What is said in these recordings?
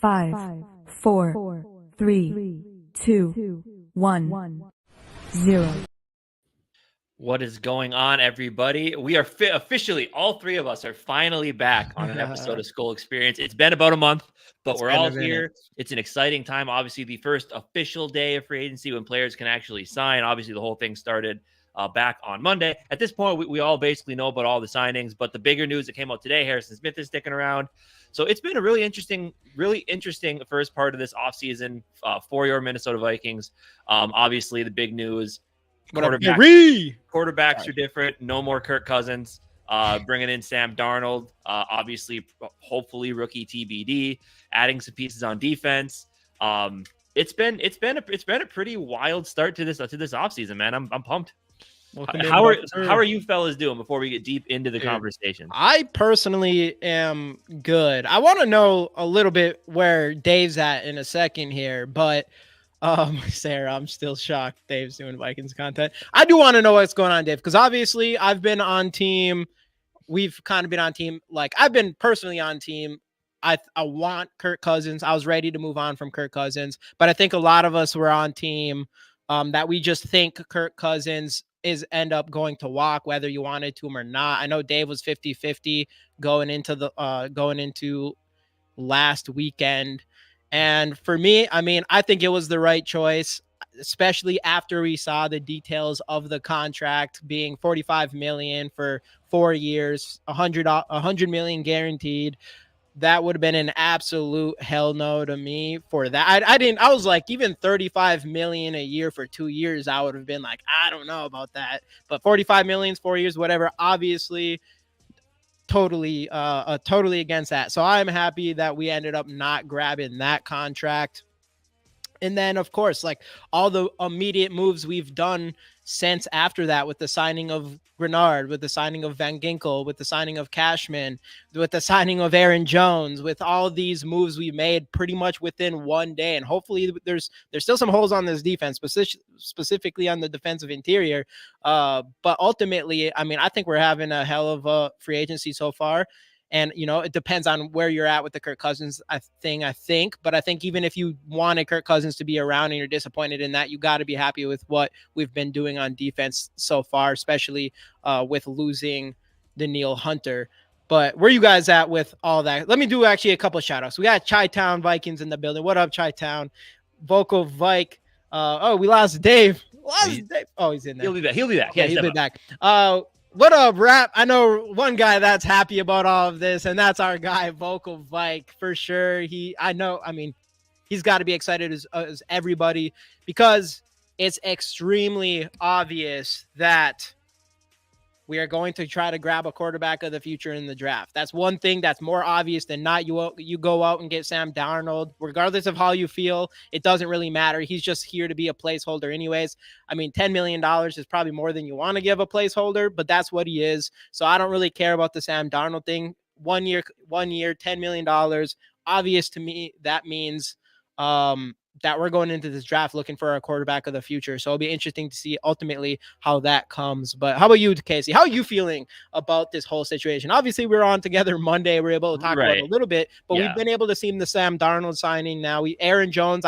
5, 4, 3, 2, 1, 0. What is going on, everybody? We are officially, all three of us are finally back on an episode of Skol Experience. It's been about a month, but we're all here. It's an exciting time. Obviously, the first official day of free agency when players can actually sign. Obviously, the whole thing started back on Monday. At this point, we all basically know about all the signings, but the bigger news that came out today, Harrison Smith is sticking around. So it's been a really interesting first part of this offseason for your Minnesota Vikings. Obviously, the big news, quarterbacks are different. No more Kirk Cousins. Bringing in Sam Darnold. Obviously, hopefully rookie TBD. Adding some pieces on defense. It's been a pretty wild start to this offseason, man. I'm pumped. How are you fellas doing before we get deep into the conversation? I personally am good. I want to know a little bit where Dave's at in a second here, but Sarah, I'm still shocked Dave's doing Vikings content. I do want to know what's going on, Dave, because obviously I've been on team. We've kind of been on team. Like, I've been personally on team. I want Kirk Cousins. I was ready to move on from Kirk Cousins, but I think a lot of us were on team that we just think Kirk Cousins end up going to walk, whether you wanted to him or not. I know Dave was 50-50 going into last weekend. And for me, I mean, I think it was the right choice, especially after we saw the details of the contract being $45 million for 4 years, $100 million guaranteed. That would have been an absolute hell no to me for that. I was like, even $35 million a year for 2 years, I would have been like, I don't know about that. But $45 million, 4 years, whatever, obviously totally against that. So I'm happy that we ended up not grabbing that contract. And then, of course, like all the immediate moves we've done since after that, with the signing of Grenard, with the signing of Van Ginkel, with the signing of Cashman, with the signing of Aaron Jones, with all these moves we made pretty much within 1 day. And hopefully there's still some holes on this defense, specifically on the defensive interior. But ultimately, I mean, I think we're having a hell of a free agency so far. And, you know, it depends on where you're at with the Kirk Cousins thing. But I think even if you wanted Kirk Cousins to be around and you're disappointed in that, you got to be happy with what we've been doing on defense so far, especially with losing Danielle Hunter. But where you guys at with all that? Let me do actually a couple of shout outs. We got Chi-Town Vikings in the building. What up, Chi-Town? Vocal Vike. We lost Dave. Oh, he's in there. He'll be back. Yeah, he'll be back. What up, Rap? I know one guy that's happy about all of this, and that's our guy, Vocal Vike, for sure. He's got to be excited as everybody, because it's extremely obvious that we are going to try to grab a quarterback of the future in the draft. That's one thing that's more obvious than not. You go out and get Sam Darnold, regardless of how you feel. It doesn't really matter. He's just here to be a placeholder anyways. I mean, $10 million is probably more than you want to give a placeholder, but that's what he is. So I don't really care about the Sam Darnold thing. 1 year, $10 million. Obvious to me, that means that we're going into this draft looking for a quarterback of the future. So it'll be interesting to see ultimately how that comes. But how about you, Casey? How are you feeling about this whole situation? Obviously, we were on together Monday. We were able to talk about it a little bit, but we've been able to see the Sam Darnold signing now. Aaron Jones,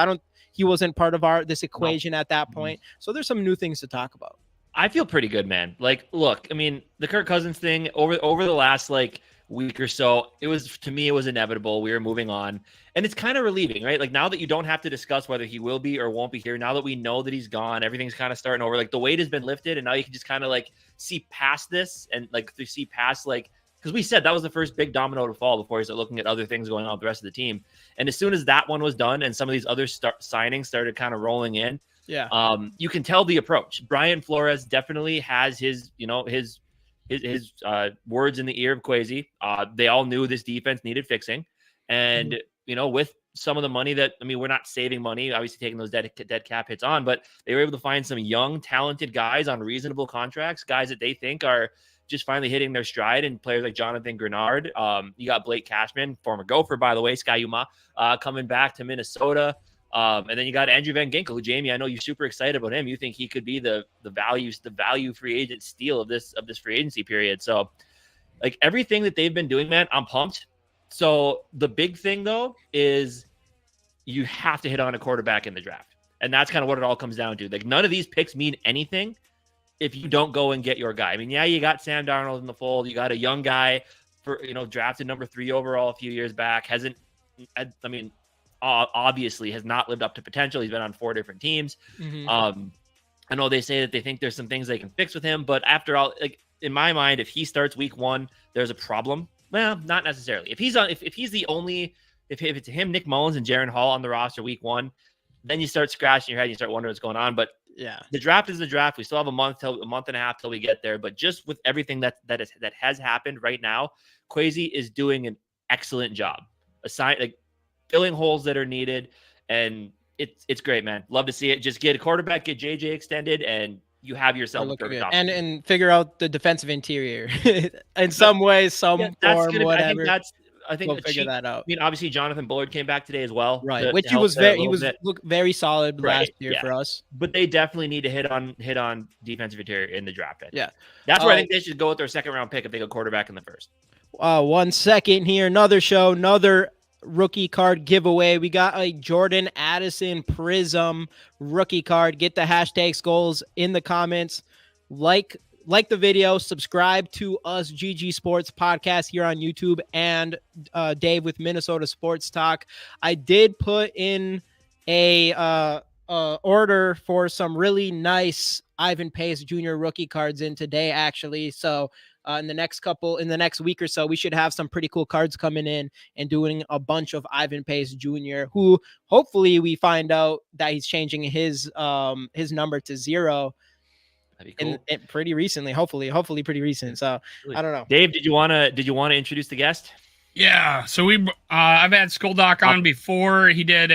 he wasn't part of this equation at that point. So there's some new things to talk about. I feel pretty good, man. Like, look, I mean, the Kirk Cousins thing over the last week or so, it was inevitable. We were moving on, and it's kind of relieving, right? Like, now that you don't have to discuss whether he will be or won't be here, now that we know that he's gone, everything's kind of starting over. Like, the weight has been lifted, and now you can just kind of see past this and see past because we said that was the first big domino to fall before you start looking at other things going on with the rest of the team. And as soon as that one was done and some of these other signings started kind of rolling in, you can tell the approach. Brian Flores definitely has his words in the ear of Kwesi. They all knew this defense needed fixing. And, with some of the money we're not saving money, obviously taking those dead cap hits on, but they were able to find some young, talented guys on reasonable contracts, guys that they think are just finally hitting their stride, and players like Jonathan Grenard. You got Blake Cashman, former Gopher, by the way, Skyuma, coming back to Minnesota. And then you got Andrew Van Ginkel, who, Jamie, I know you're super excited about him. You think he could be the value free agent steal of this free agency period. So, everything that they've been doing, man, I'm pumped. So the big thing though is you have to hit on a quarterback in the draft. And that's kind of what it all comes down to. Like, none of these picks mean anything if you don't go and get your guy. I mean, yeah, you got Sam Darnold in the fold. You got a young guy drafted number 3 overall a few years back. Obviously has not lived up to potential. He's been on 4 different teams. I know they say that they think there's some things they can fix with him, but after all, like, in my mind, if he starts week 1, there's a problem. Well, not necessarily. If it's him, Nick Mullins, and Jaron Hall on the roster week 1, then you start scratching your head and you start wondering what's going on. But yeah, the draft is the draft. We still have a month and a half till we get there. But just with everything that has happened right now, Kwesi is doing an excellent job. Filling holes that are needed, and it's great, man. Love to see it. Just get a quarterback, get JJ extended, and you have yourself a perfect option. And figure out the defensive interior in some way, form, whatever. I think we'll figure that out. I mean, obviously Jonathan Bullard came back today as well, right? Which he was looked very solid last year for us. But they definitely need to hit on defensive interior in the draft. Yeah, that's where I think they should go with their 2nd round pick if they go quarterback in the 1st. 1 second here, another rookie card giveaway. We got a Jordan Addison Prizm rookie card. Get the hashtag Skulls in the comments. Like the video, subscribe to us, GG Sports Podcast here on YouTube, and Dave with Minnesota Sports Talk. I did put in a order for some really nice Ivan Pace Jr. rookie cards in today, actually. So in the next week or so, we should have some pretty cool cards coming in and doing a bunch of Ivan Pace Jr., who hopefully we find out that he's changing his number to 0. That'd be cool. Pretty recently, hopefully pretty recent. So I don't know. Dave, did you want to introduce the guest? Yeah. So I've had Skol on before. He did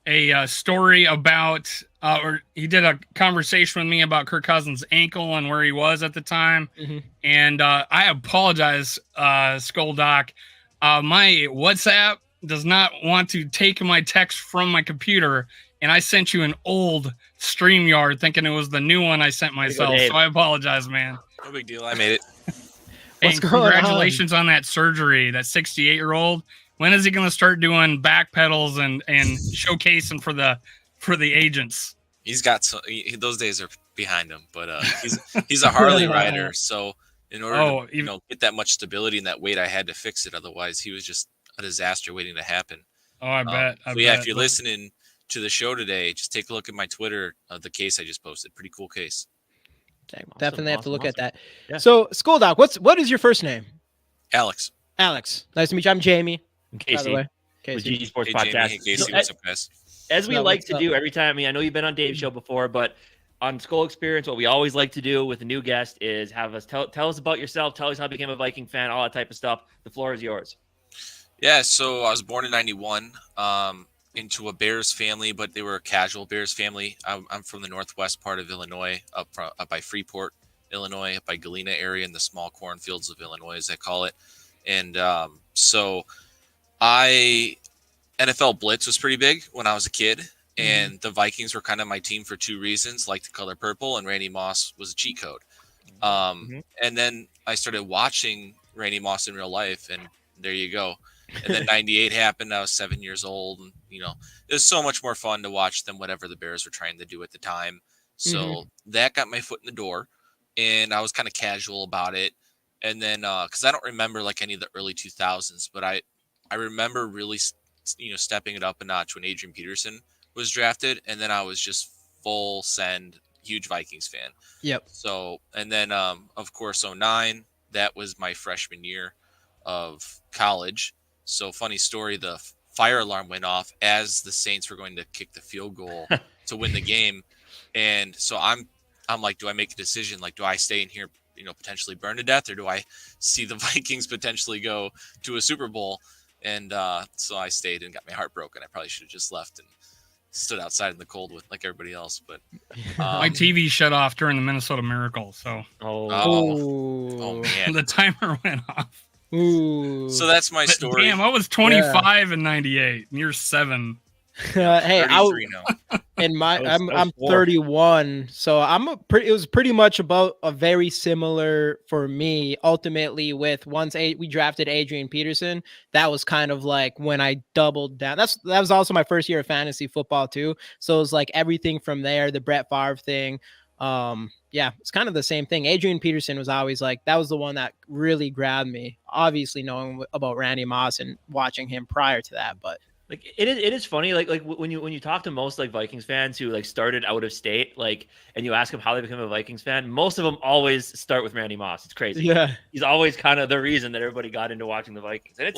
a story about, or he did a conversation with me about Kirk Cousins' ankle and where he was at the time. And I apologize, Skol. My WhatsApp does not want to take my text from my computer, and I sent you an old StreamYard thinking it was the new one I sent myself. So I apologize, man. No big deal. I made it. Hey, congratulations on that surgery, that 68-year-old. When is he going to start doing back pedals and showcasing for the agents? He's got those days are behind him, but he's a Harley rider. So in order to get that much stability and that weight, I had to fix it. Otherwise, he was just a disaster waiting to happen. Oh, I bet. If you're listening to the show today, just take a look at my Twitter, the case I just posted. Pretty cool case. Definitely have to look at that. Yeah. So, Skol, what is your first name? Alex. Nice to meet you. I'm Jamie. Casey. By the way. Casey. GG Sports Podcast. Hey, Casey, what's up, guys? As we like to do every time, I know you've been on Dave's show before, but on Skol Experience, what we always like to do with a new guest is have us tell us about yourself, tell us how you became a Viking fan, all that type of stuff. The floor is yours. Yeah, so I was born in 91 into a Bears family, but they were a casual Bears family. I'm from the northwest part of Illinois, up by Freeport, Illinois, up by Galena area in the small cornfields of Illinois, as they call it. And so NFL Blitz was pretty big when I was a kid, and the Vikings were kind of my team for 2 reasons, like the color purple, and Randy Moss was a cheat code. And then I started watching Randy Moss in real life, and there you go. And then 98 happened. I was 7 years old, and it was so much more fun to watch than whatever the Bears were trying to do at the time. So that got my foot in the door, and I was kind of casual about it. And then because I don't remember like any of the early 2000s, but I remember really stepping it up a notch when Adrian Peterson was drafted, and then I was just full send huge Vikings fan. Yep. So, and then of course 09, that was my freshman year of college. So funny story, the fire alarm went off as the Saints were going to kick the field goal to win the game. And so I'm like, do I make a decision? Like, do I stay in here, potentially burn to death, or do I see the Vikings potentially go to a Super Bowl? And so I stayed and got my heart broken. I probably should have just left and stood outside in the cold with like everybody else. But my TV shut off during the Minnesota Miracle. So oh man, the timer went off. Ooh. So that's my story. Damn, I was 25 in 98, and you're 7. Hey, 33 now. I'm 31, so it was pretty much about a very similar for me. Ultimately, with we drafted Adrian Peterson, that was kind of like when I doubled down. That was also my first year of fantasy football too. So it was like everything from there, the Brett Favre thing. Yeah, it's kind of the same thing. Adrian Peterson was always like, that was the one that really grabbed me. Obviously, knowing about Randy Moss and watching him prior to that, but. Like it is funny, like when you talk to most like Vikings fans who like started out of state, like, and you ask them how they become a Vikings fan, most of them always start with Randy Moss. It's crazy. Yeah, he's always kind of the reason that everybody got into watching the Vikings. And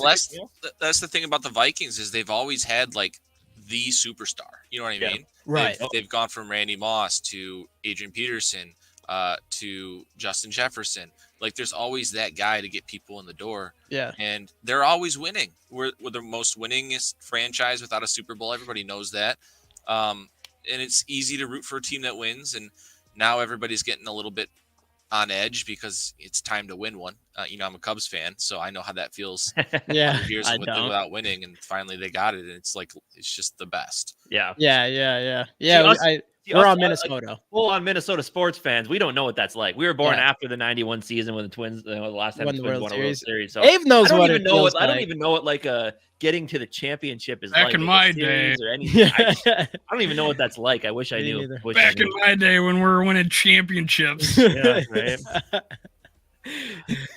that's the thing about the Vikings is they've always had like the superstar. You know what I mean? Right. They've gone from Randy Moss to Adrian Peterson to Justin Jefferson. Like there's always that guy to get people in the door. Yeah. And they're always winning. We're the most winningest franchise without a Super Bowl. Everybody knows that. And it's easy to root for a team that wins. And now everybody's getting a little bit on edge because it's time to win one. I'm a Cubs fan, so I know how that feels. Yeah. Years without winning, and finally they got it. And it's like, it's just the best. Yeah. We're on Minnesota. Like, on Minnesota sports fans, we don't know what that's like. We were born after the '91 season when the Twins, the last time the Twins won a World Series. So Dave knows what it feels like. I don't even know what like getting to the championship is back like. In my day, or anything. I don't even know what that's like. I wish I knew. Back in my day when we were winning championships. Yeah, right.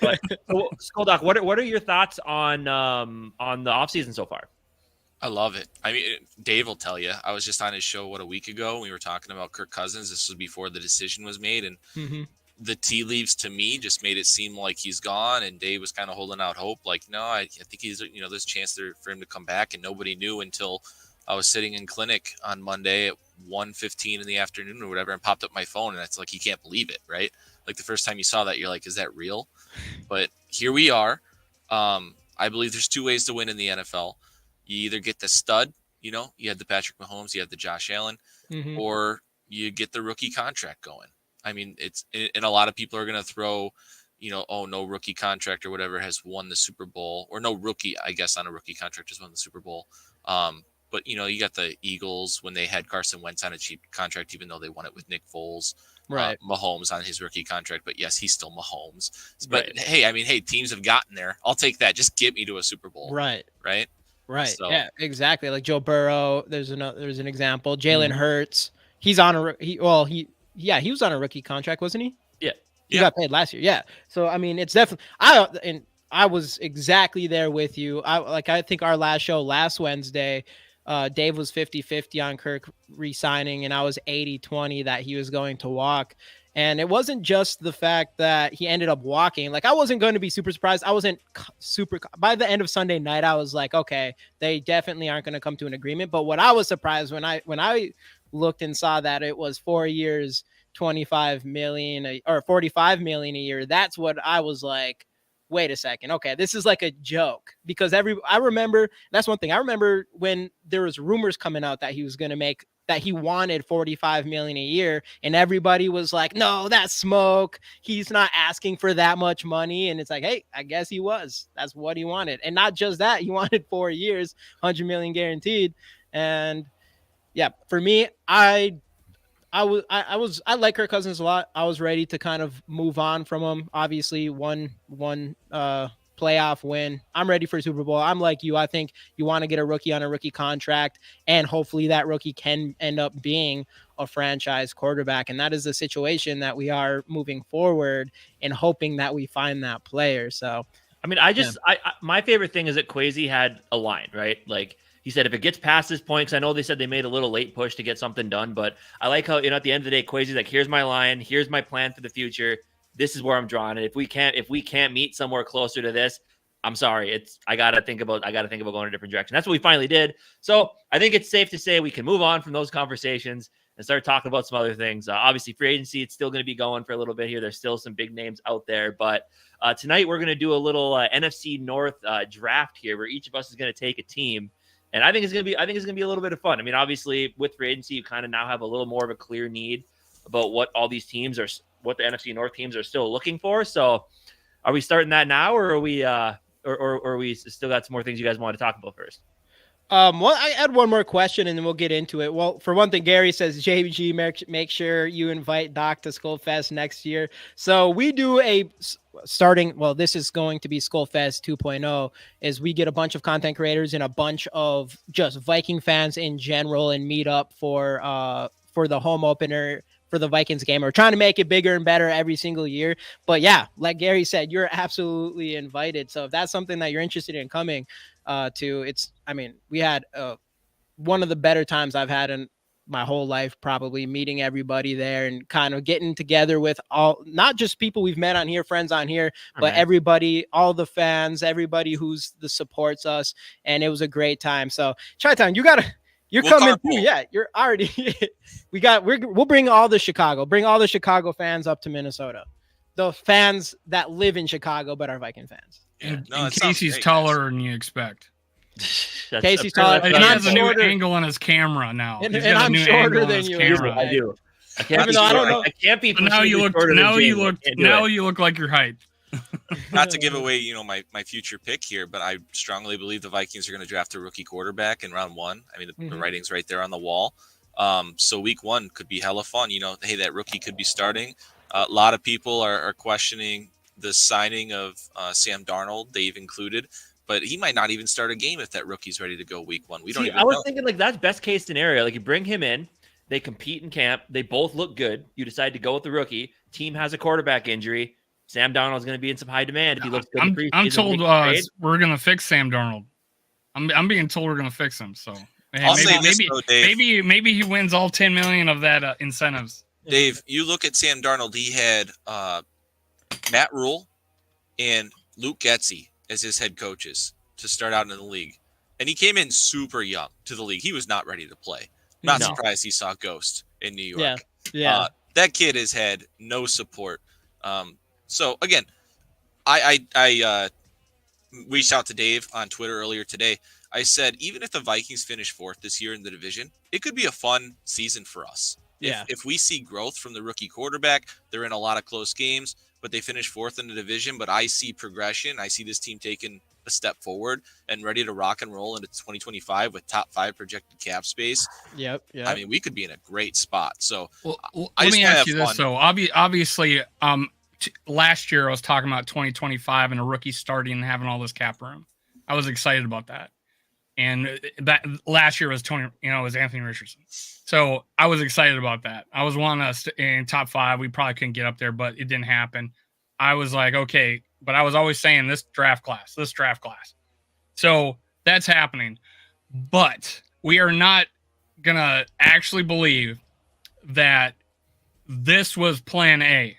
But so, Skull Doc, what are your thoughts on the offseason so far? I love it. I mean, Dave will tell you. I was just on his show, a week ago? We were talking about Kirk Cousins. This was before the decision was made. And the tea leaves to me just made it seem like he's gone. And Dave was kind of holding out hope. Like, no, I think he's, there's a chance there for him to come back. And nobody knew until I was sitting in clinic on Monday at 1:15 in the afternoon or whatever and popped up my phone. And it's like, you can't believe it, right? Like the first time you saw that, you're like, is that real? But here we are. I believe there's two ways to win in the NFL. You either get the stud, you had the Patrick Mahomes, you had the Josh Allen, or you get the rookie contract going. I mean, and a lot of people are going to throw, no rookie contract or whatever has won the Super Bowl, or no rookie, I guess, on a rookie contract has won the Super Bowl. But, you got the Eagles when they had Carson Wentz on a cheap contract, even though they won it with Nick Foles. Right. Mahomes on his rookie contract, but yes, he's still Mahomes. But hey, teams have gotten there. I'll take that. Just get me to a Super Bowl. Right. Right. So. Yeah, exactly. Like Joe Burrow, there's an example. Jalen Hurts, he's on he was on a rookie contract, wasn't he? Yeah. He got paid last year. Yeah. So I mean, it's definitely I was exactly there with you. I think our last show last Wednesday, Dave was 50-50 on Kirk re-signing, and I was 80-20 that he was going to walk. And it wasn't just the fact that he ended up walking. Like, I wasn't going to be super surprised. I wasn't by the end of Sunday night, I was like, okay, they definitely aren't going to come to an agreement. But what I was surprised when I looked and saw that it was 4 years, $25 million or $45 million a year, that's what I was like, wait a second. Okay, this is like a joke, because I remember, that's one thing. I remember when there was rumors coming out that he was going to make, that he wanted $45 million a year, and everybody was like, no, that's smoke. He's not asking for that much money. And it's like, hey, I guess he was. That's what he wanted. And not just that, he wanted 4 years, $100 million guaranteed. And yeah, for me, I like Kirk Cousins a lot. I was ready to kind of move on from him. Obviously, one playoff win. I'm ready for Super Bowl. I'm like you. I think you want to get a rookie on a rookie contract, and hopefully that rookie can end up being a franchise quarterback. And that is the situation that we are moving forward, and hoping that we find that player. So, I mean, my favorite thing is that Kwesi had a line, right? Like, he said, if it gets past this point, because I know they said they made a little late push to get something done, but I like how, at the end of the day, Kwesi's like, here's my line, here's my plan for the future. This is where I'm drawing it. If we can't meet somewhere closer to this, I'm sorry. I gotta think about going a different direction. That's what we finally did. So I think it's safe to say we can move on from those conversations and start talking about some other things. Obviously, free agency, it's still going to be going for a little bit here. There's still some big names out there, but tonight we're going to do a little NFC North draft here, where each of us is going to take a team. And I think it's going to be a little bit of fun. I mean, obviously with free agency, you kind of now have a little more of a clear need about what all these teams are, what the NFC North teams are still looking for. So are we starting that now, or are we, or we still got some more things you guys want to talk about first? Well, I had one more question and then we'll get into it. Well, for one thing, Gary says, JBG, make sure you invite Doc to Skullfest next year. So we do this is going to be Skullfest 2.0, is we get a bunch of content creators and a bunch of just Viking fans in general and meet up for the home opener for the Vikings game. We're trying to make it bigger and better every single year. But yeah, like Gary said, you're absolutely invited. So if that's something that you're interested in coming we had one of the better times I've had in my whole life, probably meeting everybody there and kind of getting together with all, not just people we've met on here, friends on here, but everybody, all the fans, everybody who's the supports us. And it was a great time. So Chi-Town, you're coming through. Yeah, you're already, we'll bring all the Chicago fans up to Minnesota. The fans that live in Chicago, but are Viking fans. Yeah, in case he's taller than you expect. Casey's taller. He has a new angle on his camera now. And I'm shorter than you. I do. I can't be. Now you look like your height. Not to give away, my future pick here, but I strongly believe the Vikings are going to draft a rookie quarterback in round 1. I mean, the writing's right there on the wall. So week 1 could be hella fun. Hey, that rookie could be starting. A lot of people are questioning the signing of Sam Darnold. They've included, but he might not even start a game if that rookie's ready to go week 1. I was thinking like that's best case scenario. Like you bring him in, they compete in camp, they both look good. You decide to go with the rookie. Team has a quarterback injury. Sam Darnold's going to be in some high demand if he looks good. I'm told we're going to fix Sam Darnold. I'm being told we're going to fix him. So maybe he wins all 10 million of that incentives. Dave, you look at Sam Darnold. He had Matt Rule and Luke Getsy as his head coaches to start out in the league. And he came in super young to the league. He was not ready to play. Not surprised he saw Ghost in New York. Yeah. That kid has had no support. So, again, I reached out to Dave on Twitter earlier today. I said, even if the Vikings finish 4th this year in the division, it could be a fun season for us. If we see growth from the rookie quarterback, they're in a lot of close games, but they finish 4th in the division. But I see progression. I see this team taking a step forward and ready to rock and roll into 2025 with top 5 projected cap space. Yep. I mean, we could be in a great spot. So let me ask you this. So obviously, last year I was talking about 2025 and a rookie starting and having all this cap room. I was excited about that. And that last year was was Anthony Richardson. So I was excited about that. I was wanting us in top 5. We probably couldn't get up there, but it didn't happen. I was like, okay, but I was always saying this draft class. So that's happening. But we are not going to actually believe that this was plan A.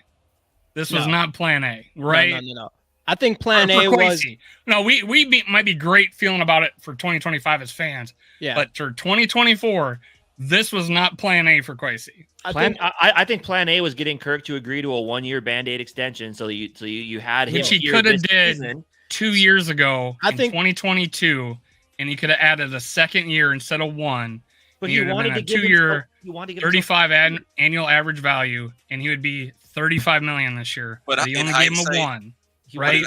This was not plan A, right? No. I think plan A was... No, we might be great feeling about it for 2025 as fans. Yeah. But for 2024, this was not plan A for Kwesi. I think plan A was getting Kirk to agree to a 1-year Band-Aid extension so you had him. Which he could have did 2 years ago in 2022, and he could have added a second year instead of 1. But he wanted to give 2-year, 35 annual average value, and he would be 35 million this year. But he only gave him a 1. Right.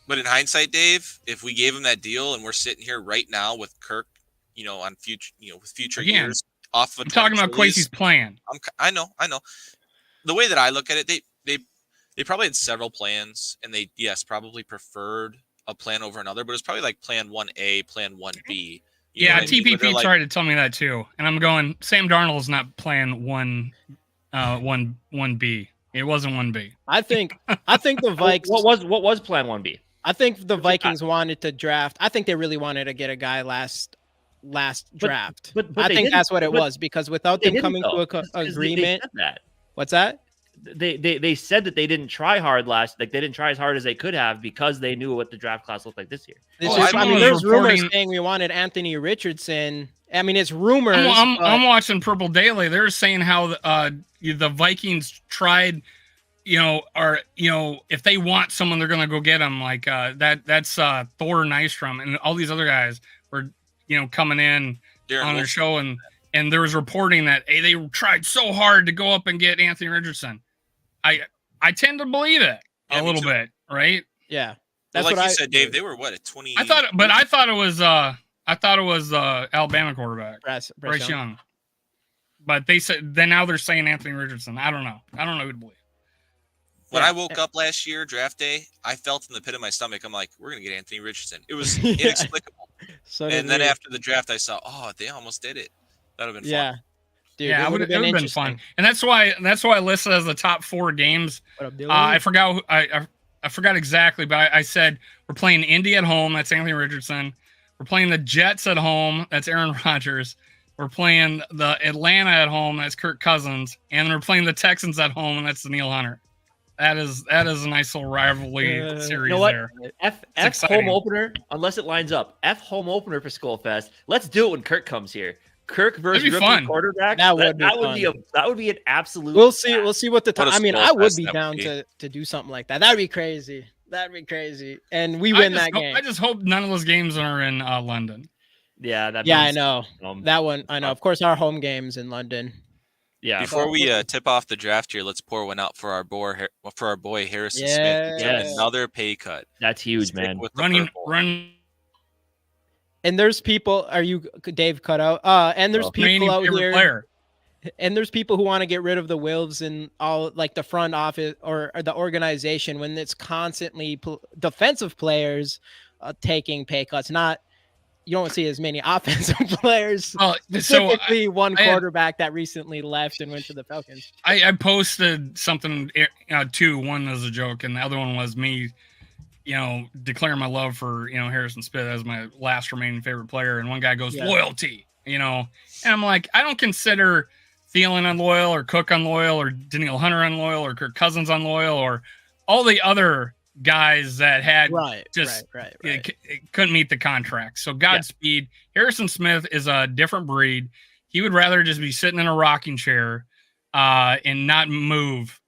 But in hindsight, Dave, if we gave him that deal and we're sitting here right now with Kirk, on future years off of I'm talking about Kwesi's plan. I know. The way that I look at it, they probably had several plans and they probably preferred a plan over another, but it's probably like plan 1A, plan 1B. TPP tried to tell me that too. And I'm going, Sam Darnold is not plan 1B. It wasn't 1B. I think the Vikings. What was plan 1B? I think the Vikings wanted to draft. I think they really wanted to get a guy last draft. But I think that's what it was, because without them coming to an agreement. What's that? They said that they didn't try hard they didn't try as hard as they could have because they knew what the draft class looked like this year. There's rumors saying we wanted Anthony Richardson. I mean, it's rumors. I'm watching Purple Daily. They're saying how the Vikings tried, if they want someone, they're going to go get them. Like that's Thor Nystrom and all these other guys were, coming in on their show. And there was reporting that they tried so hard to go up and get Anthony Richardson. I tend to believe it a little bit. Right. Yeah. That's what you said, Dave. They were at 20. I thought it was, I thought it was Alabama quarterback, Bryce Young. But they said now they're saying Anthony Richardson. I don't know. I don't know who to believe. When I woke up last year, draft day, I felt in the pit of my stomach. I'm like, we're gonna get Anthony Richardson. It was inexplicable. And then after the draft, I saw, they almost did it. That'd have been fun. Dude, it would have been fun. And that's why I listed as the top 4 games. I forgot I forgot exactly, but I said we're playing Indy at home. That's Anthony Richardson. We're playing the Jets at home. That's Aaron Rodgers. We're playing the Atlanta at home. That's Kirk Cousins. And we're playing the Texans at home, and that's Daniil Hunter. That is a nice little rivalry series. You know what? There. F home opener, unless it lines up. F home opener for Skullfest. Let's do it when Kirk comes here. Kirk versus rookie quarterback. That would be an absolute. We'll see what the time. I mean, I would be down to do something like that. That'd be crazy. And we win that game. I just hope none of those games are in London. Yeah, I know that one. I know. Of course, our home games in London. Yeah. Before we tip off the draft here, let's pour one out for our boy Harrison Smith. Yes. Another pay cut. That's huge, man. Run. And there's people. Are you Dave cut out? And there's people out here. Player. And there's people who want to get rid of the Wilves and all, like the front office or the organization, when it's constantly defensive players taking pay cuts. You don't see as many offensive players. Specifically, one quarterback that recently left and went to the Falcons. I posted something, 2. One was a joke, and the other one was me, declaring my love for Harrison Smith as my last remaining favorite player. And one guy goes, loyalty, and I'm like, I don't consider Thielen unloyal or Cook unloyal or Daniil Hunter unloyal or Kirk Cousins unloyal or all the other guys that had couldn't meet the contract. So Godspeed. Yeah. Harrison Smith is a different breed. He would rather just be sitting in a rocking chair and not move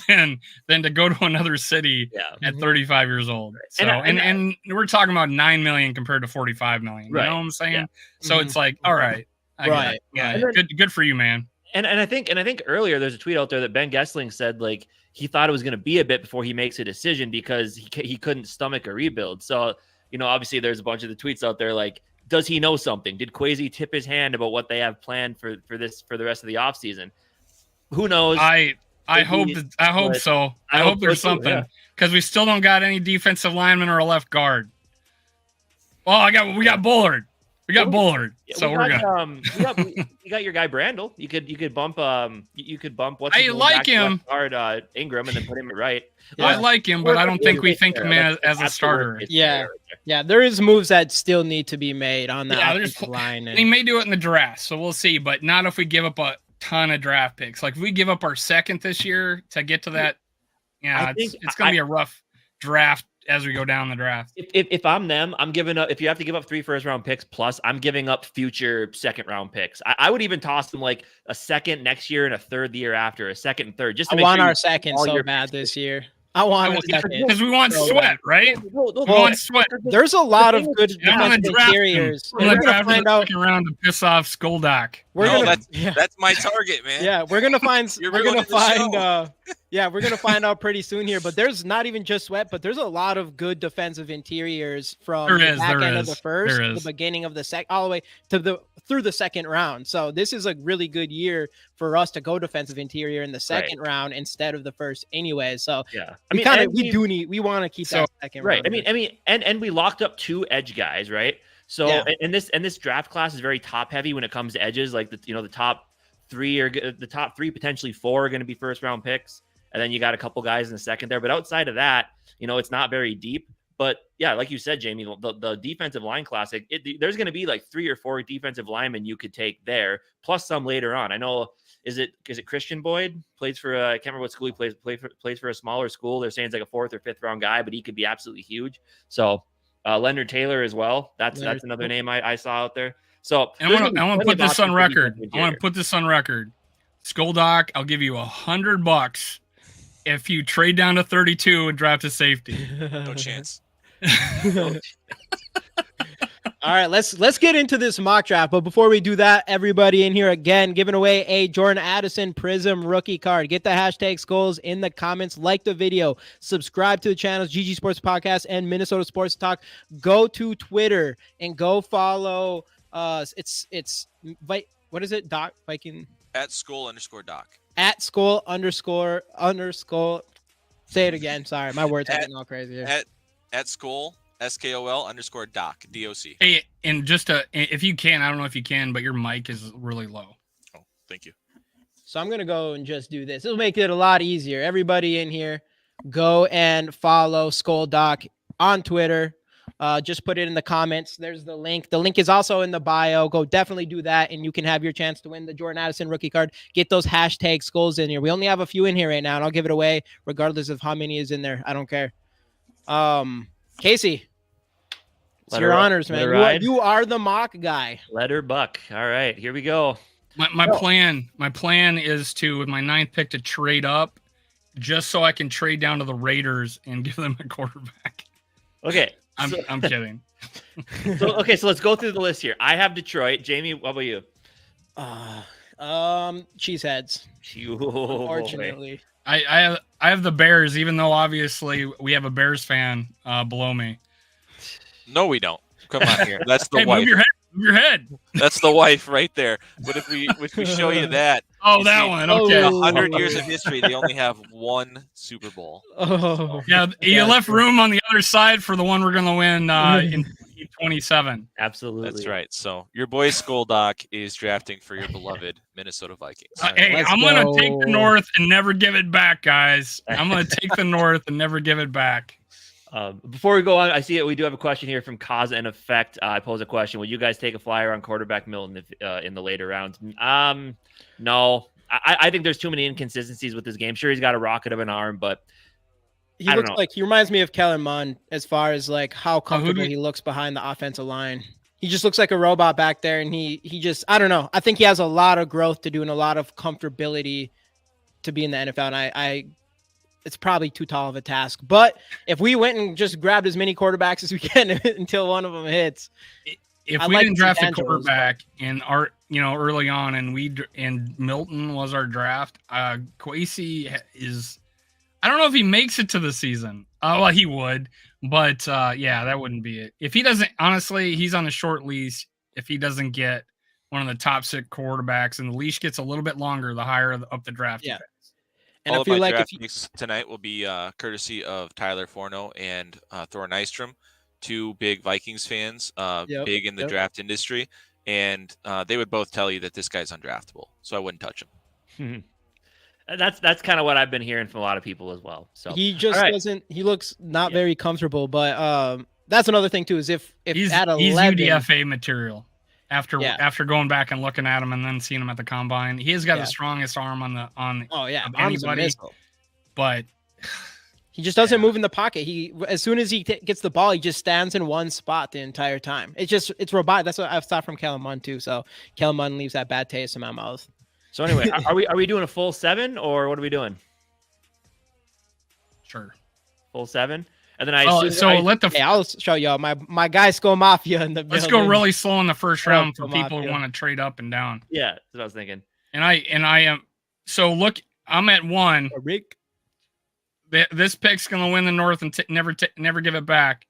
than to go to another city at 35 years old. So and we're talking about $9 million compared to $45 million. You know what I'm saying? Yeah. So it's like, all right. Good for you, man. And I think earlier there's a tweet out there that Ben Gessling said like he thought it was going to be a bit before he makes a decision because he couldn't stomach a rebuild. So, obviously there's a bunch of the tweets out there like, does he know something? Did Kwesi tip his hand about what they have planned for the rest of the offseason? Who knows? I hope so. I hope there's something because we still don't got any defensive lineman or a left guard. Oh, we got Bullard. We got Bullard, so we're good. You got your guy Brandel. You could bump what's I like him guard Ingram and then put him at right. I like him, but I don't think we think of him as a starter. Yeah, there is moves that still need to be made on that offensive line. And he may do it in the draft, so we'll see. But not if we give up a ton of draft picks. Like if we give up our second this year to get to that, it's going to be a rough draft as we go down the draft. If I'm them, I'm giving up. If you have to give up 3 first-round picks plus, I'm giving up future second-round picks. I would even toss them like a second next year and a third the year after, a second and third. Just to I want our second so bad this year. I want because we want Sweat, right? We want Sweat. There's a lot of good interiors. We're gonna find out around to piss off Skoldak. That's my target, man. Yeah, we're gonna find. We're gonna find out pretty soon here. But there's not even just Sweat, but there's a lot of good defensive interiors from the back end of the first, the beginning of the second, all the way to through the second round. So this is a really good year for us to go defensive interior in the second round instead of the first, anyway. So we want to keep that second round. I mean, and we locked up 2 edge guys, right? So and this draft class is very top heavy when it comes to edges. Like the top 3 potentially 4 are going to be first round picks, and then you got a couple guys in the second there. But outside of that, it's not very deep. But yeah, like you said, Jamie, the defensive line class, there's going to be like 3 or 4 defensive linemen you could take there, plus some later on. I know. Is it Christian Boyd plays for? I can't remember what school he plays for a smaller school. They're saying it's like a 4th or 5th round guy, but he could be absolutely huge. So Leonard Taylor as well. That's another name I saw out there. So I want to put this on record. Skoldak, I'll give you $100 if you trade down to 32 and draft a safety. No chance. All right, let's get into this mock draft. But before we do that, everybody in here again giving away a Jordan Addison Prizm rookie card. Get the hashtag Skulls in the comments, like the video, subscribe to the channels GG Sports Podcast and Minnesota Sports Talk. Go to Twitter and go follow. What is it? Doc Viking At Skol_Doc. at Skol_. Say it again. Sorry, my words are getting all crazy here. At Skol. SKOL_Doc, DOC. Hey, and if you can, I don't know if you can, but your mic is really low. Oh, thank you. So I'm going to go and just do this. It'll make it a lot easier. Everybody in here, go and follow Skol Doc on Twitter. Just put it in the comments. There's the link. The link is also in the bio. Go definitely do that, and you can have your chance to win the Jordan Addison rookie card. Get those hashtag Skulls in here. We only have a few in here right now, and I'll give it away regardless of how many is in there. I don't care. Casey. It's your honors, man. You are the mock guy. Let her buck. All right, here we go. My plan is to, with my 9th pick, to trade up just so I can trade down to the Raiders and give them a quarterback. Okay. I'm kidding. So let's go through the list here. I have Detroit. Jamie, what about you? Cheeseheads. Unfortunately. I have the Bears, even though obviously we have a Bears fan below me. No, we don't. Come on here. That's the hey, wife. Move your head. That's the wife right there. But if we show you that, that one. Okay. 100 years of history, they only have one Super Bowl. Oh, yeah. You left room on the other side for the one we're going to win in 27. Absolutely. That's right. So your boy Skol Doc is drafting for your beloved Minnesota Vikings. Hey, I'm going to take the North and never give it back, guys. I'm going to take the North and never give it back. Before we go on, I see it. We do have a question here from Cause and Effect. I pose a question: will you guys take a flyer on quarterback Milton in the later rounds? No. I think there's too many inconsistencies with this game. Sure, he's got a rocket of an arm, but he looks like he reminds me of Kellen Mond as far as like how comfortable he looks behind the offensive line. He just looks like a robot back there, and he just, I don't know. I think he has a lot of growth to do and a lot of comfortability to be in the NFL, and it's probably too tall of a task. But if we went and just grabbed as many quarterbacks as we can until one of them hits, if we didn't draft a quarterback early on, and Milton was our draft, Kwesi is, I don't know if he makes it to the season. Well, he would, but that wouldn't be it. If he doesn't, honestly, he's on a short leash. If he doesn't get one of the top 6 quarterbacks, and the leash gets a little bit longer, the higher up the draft. Yeah. And all I feel like draft picks tonight will be courtesy of Tyler Forno and Thor Nystrom, 2 big Vikings fans, big in the draft industry, and they would both tell you that this guy's undraftable, so I wouldn't touch him. That's kind of what I've been hearing from a lot of people as well. So he just doesn't. He looks not very comfortable, but that's another thing too. Is if he's at 11, he's UDFA material. After going back and looking at him and then seeing him at the combine, he has got the strongest arm on anybody. But he just doesn't move in the pocket. He as soon as he gets the ball, he just stands in one spot the entire time. It's robotic. That's what I've thought from Kellen Mond too. So Kellen Mond leaves that bad taste in my mouth. So anyway, are we doing a full 7 or what are we doing? Sure, full 7. And then I'll show y'all my guy Skull Mafia in the building. Let's go really slow in the first round for people who want to trade up and down. Yeah, that's what I was thinking. And I am look, I'm at 1. Rick. This pick's gonna win the North and never give it back.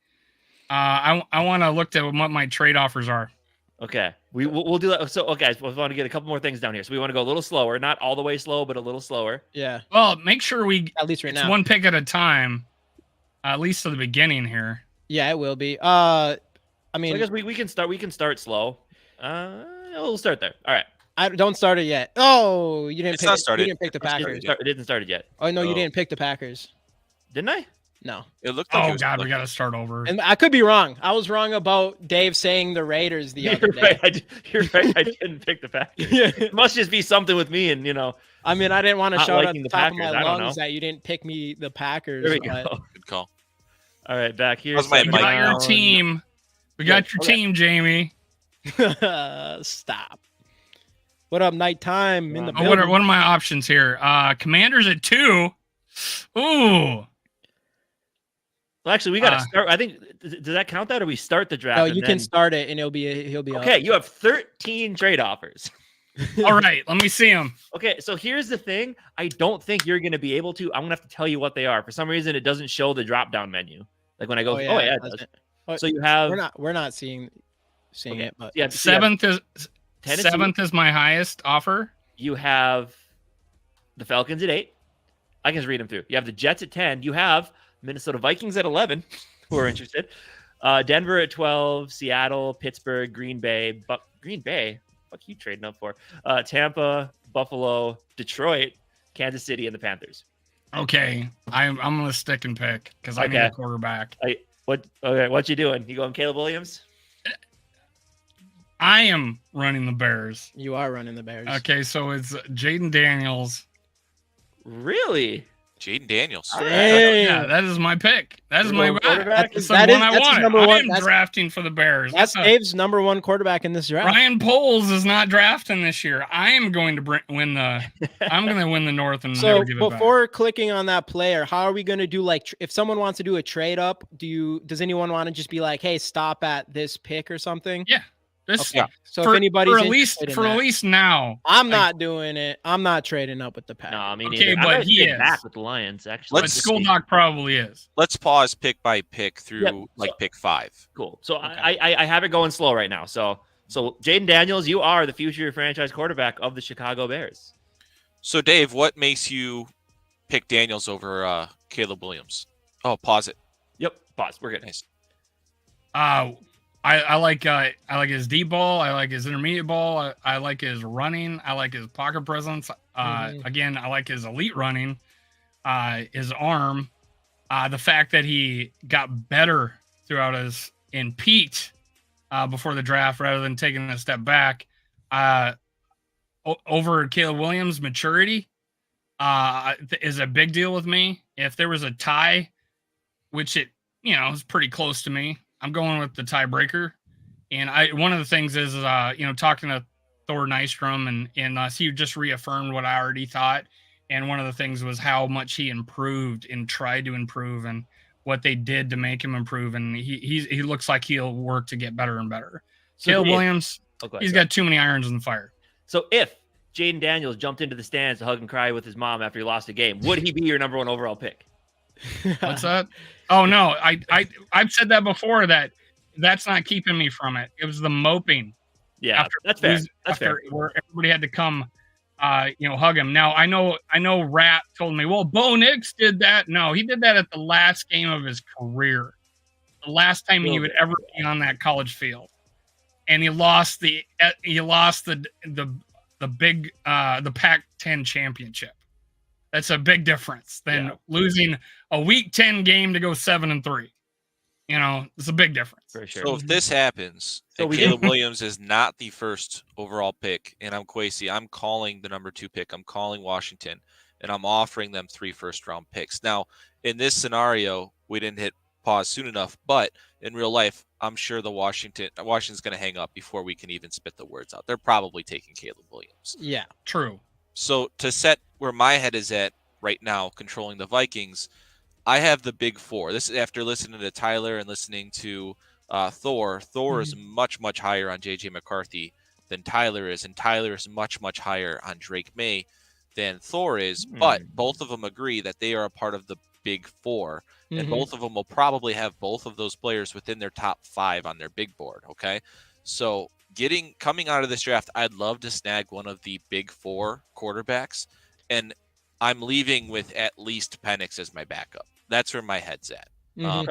I want to look at what my trade offers are. Okay, we'll do that. So, guys, we want to get a couple more things down here. So we want to go a little slower, not all the way slow, but a little slower. Yeah. Well, make sure at least right now, one pick at a time. At least to the beginning here. Yeah, it will be. I mean, so I guess we can start. We can start slow. We'll start there. All right. I don't start it yet. Oh, you didn't. You didn't pick the Packers. It didn't start it yet. Oh no, you didn't pick the Packers. Didn't I? No. It looked like. Oh God, we got to start over. And I could be wrong. I was wrong about Dave saying the Raiders the other day. You're right. I didn't pick the Packers. It must just be something with me, and I mean, I didn't want to shout at the top Packers. of my lungs that you didn't pick me the Packers. There we go. Good call. All right, back here. We got your team. We got your team, Jamie. Stop. What up, nighttime in the building? What are my options here? Commanders at 2. Ooh. Well, actually, we got to start. I think does that count that, or we start the draft? No, and you then... can start it, and he'll be okay. up. You have 13 trade offers. All right, let me see them. Okay, so here's the thing. I don't think you're going to be able to. I'm going to have to tell you what they are. For some reason, it doesn't show the drop down menu. Like when I go, it does. Oh, so you have. We're not seeing okay. it, but yeah, seventh is my highest offer. You have the Falcons at 8. I can just read them through. You have the Jets at 10. You have Minnesota Vikings at 11, who are interested. Denver at 12. Seattle, Pittsburgh, Green Bay. Green Bay? Fuck you trading up for? Tampa, Buffalo, Detroit, Kansas City, and the Panthers. Okay, I'm going to stick and pick because I need a quarterback. What you doing? You going Caleb Williams? I am running the Bears. You are running the Bears. Okay, so it's Jaden Daniels. Really? Jaden Daniels. Yeah, that is my pick. That is my quarterback. That's the one I wanted. I am drafting for the Bears. That's Dave's number one quarterback in this draft. Ryan Poles is not drafting this year. I am going to win the. I'm going to win the North and never give it back. Before clicking on that player, how are we going to do if someone wants to do a trade up? Does anyone want to just be like, hey, stop at this pick or something? Yeah. So if anybody's at least now, I'm not doing it. I'm not trading up with the Pack. No, I mean, okay, but he is back with the Lions. Actually, but Skoldock probably is. Let's pause pick by pick through pick 5. Cool. So okay. I have it going slow right now. So Jaden Daniels, you are the future franchise quarterback of the Chicago Bears. So Dave, what makes you pick Daniels over Caleb Williams? Oh, pause it. Yep, pause. We're good. Nice. I like his deep ball. I like his intermediate ball. I like his running. I like his pocket presence. Again, I like his elite running. His arm. The fact that he got better throughout and peaked before the draft rather than taking a step back. Over Caleb Williams' maturity is a big deal with me. If there was a tie, which it is pretty close to me, I'm going with the tiebreaker. And one of the things is, talking to Thor Nystrom and he just reaffirmed what I already thought. And one of the things was how much he improved and tried to improve and what they did to make him improve. And he looks like he'll work to get better and better. So Caleb Williams, he's got too many irons in the fire. So if Jaden Daniels jumped into the stands to hug and cry with his mom after he lost a game, would he be your number 1 overall pick? What's that? Oh no, I've said that before. That's not keeping me from it. It was the moping. Yeah, that's fair. That's fair. Where everybody had to come, hug him. Now I know. Rat told me, well, Bo Nix did that. No, he did that at the last game of his career, the last time he would ever be on that college field, and he lost the big the Pac-10 championship. That's a big difference than losing a Week 10 game to go 7-3. It's a big difference. For sure. So if this happens, and Caleb Williams is not the first overall pick, and I'm Kwesi, I'm calling the number 2 pick. I'm calling Washington, and I'm offering them 3 first-round picks. Now, in this scenario, we didn't hit pause soon enough, but in real life, I'm sure Washington's going to hang up before we can even spit the words out. They're probably taking Caleb Williams. Yeah, true. So to set where my head is at right now, controlling the Vikings, I have the big 4. This is after listening to Tyler and listening to Thor. Thor is much, much higher on J.J. McCarthy than Tyler is, and Tyler is much, much higher on Drake May than Thor is. But both of them agree that they are a part of the big 4, and both of them will probably have both of those players within their top 5 on their big board, okay? So coming out of this draft, I'd love to snag one of the big 4 quarterbacks, and I'm leaving with at least Penix as my backup. That's where my head's at. Now,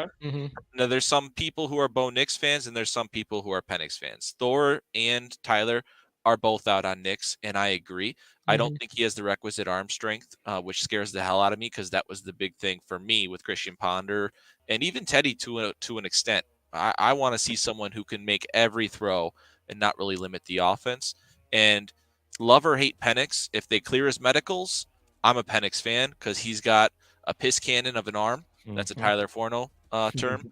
there's some people who are Bo Nix fans, and there's some people who are Penix fans. Thor and Tyler are both out on Nix, and I agree. I don't think he has the requisite arm strength, which scares the hell out of me because that was the big thing for me with Christian Ponder and even Teddy to an extent. I want to see someone who can make every throw and not really limit the offense. And love or hate Penix, if they clear his medicals, I'm a Penix fan because he's got a piss cannon of an arm. That's a Tyler Forno term.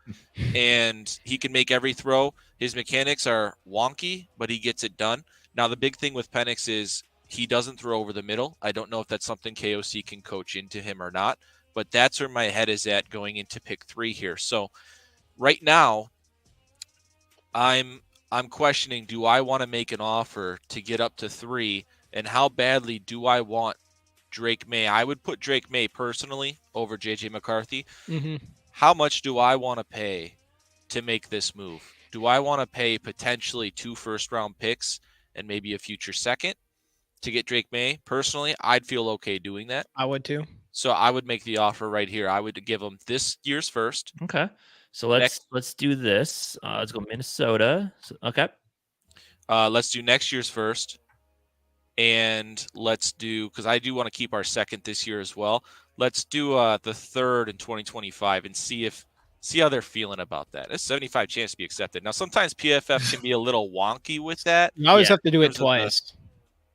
And he can make every throw. His mechanics are wonky, but he gets it done. Now, the big thing with Penix is he doesn't throw over the middle. I don't know if that's something KOC can coach into him or not. but that's where my head is at going into pick 3 here. So right now, I'm questioning, do I want to make an offer to get up to 3, and how badly do I want Drake May? I would put Drake May personally over JJ McCarthy. How much do I want to pay to make this move? Do I want to pay potentially 2 first-round picks and maybe a future second to get Drake May? Personally, I'd feel okay doing that. I would too. So I would make the offer right here. I would give him this year's first. Okay. So let's do this. Let's go Minnesota. Okay. Let's do next year's first. And let's do, because I do want to keep our second this year as well. Let's do the third in 2025 and see how they're feeling about that. It's 75 chance to be accepted. Now, sometimes PFF can be a little wonky with that. You always have to do it twice.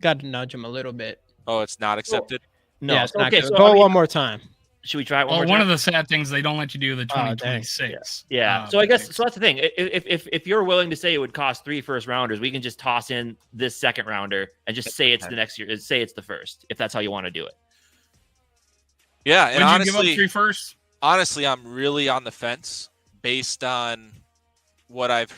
Got to nudge him a little bit. Oh, it's not accepted? No, it's not good. Go one more time. Should we try it one more time? One of the sad things, they don't let you do the 2026. Yeah. So I guess, so that's the thing. If you're willing to say it would cost 3 first rounders, we can just toss in this second rounder and just say it's the next year. Say it's the first, if that's how you want to do it. Yeah. And Would you honestly, give up 3 firsts? Honestly, I'm really on the fence based on what I've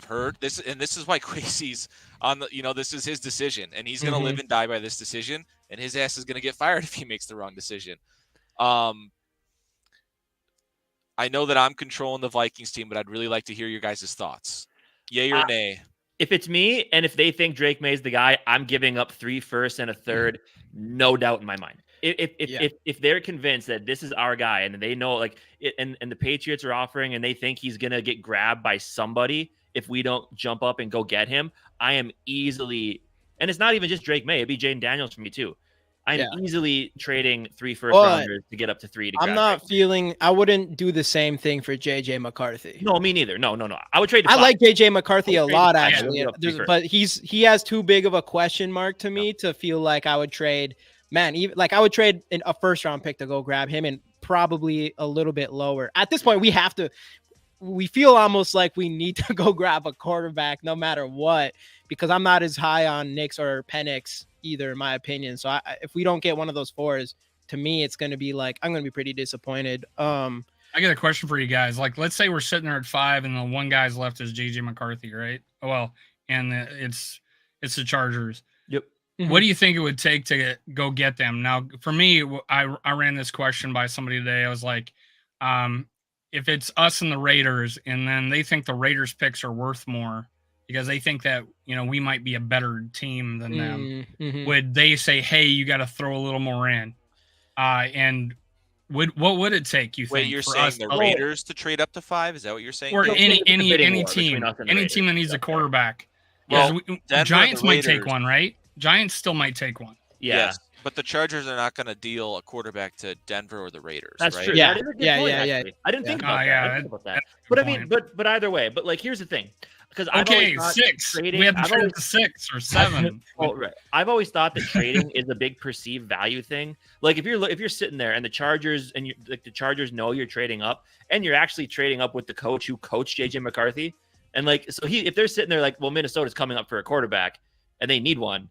heard. This is why Kwesi's on the, this is his decision, and he's going to live and die by this decision, and his ass is going to get fired if he makes the wrong decision. I know that I'm controlling the Vikings team, but I'd really like to hear your guys' thoughts. Yay or nay? If it's me, and if they think Drake May's the guy, I'm giving up 3 firsts and a third, no doubt in my mind. If they're convinced that this is our guy, and they know and the Patriots are offering, and they think he's gonna get grabbed by somebody if we don't jump up and go get him, I am easily, and it's not even just Drake May, it'd be Jaden Daniels for me too. I'm easily trading 3 first rounders to get up to 3. I wouldn't do the same thing for JJ McCarthy. No, me neither. No. I would trade. I like JJ McCarthy a lot, actually. But he has too big of a question mark to me to feel like I would trade. I would trade a first round pick to go grab him, and probably a little bit lower. At this point, we feel almost like we need to go grab a quarterback no matter what, because I'm not as high on Nix or Penix either, in my opinion. So if we don't get one of those 4s, to me, it's going to be I'm going to be pretty disappointed. I got a question for you guys. Let's say we're sitting there at 5 and the one guy's left is JJ McCarthy, right? Well, and it's the Chargers. Yep. What do you think it would take to go get them? Now, for me, I ran this question by somebody today. I was like, if it's us and the Raiders, and then they think the Raiders picks are worth more because they think that, we might be a better team than them, would they say, hey, you got to throw a little more in? And what would it take, you think? Wait, you're saying the Raiders to trade up to 5? Is that what you're saying? Or any team that needs a quarterback. Well, Giants might take one, right? Giants still might take one. Yeah. Yes, but the Chargers are not going to deal a quarterback to Denver or the Raiders. That's right? true. Yeah. That is a good point, I didn't think about that. But I mean, but either way. But here's the thing, because I've always thought 6. Trading, we have to trade to 6 or 7. Right. I've always thought that trading is a big perceived value thing. Like if you're sitting there and the Chargers the Chargers know you're trading up, and you're actually trading up with the coach who coached JJ McCarthy, and if they're sitting there well, Minnesota's coming up for a quarterback and they need one,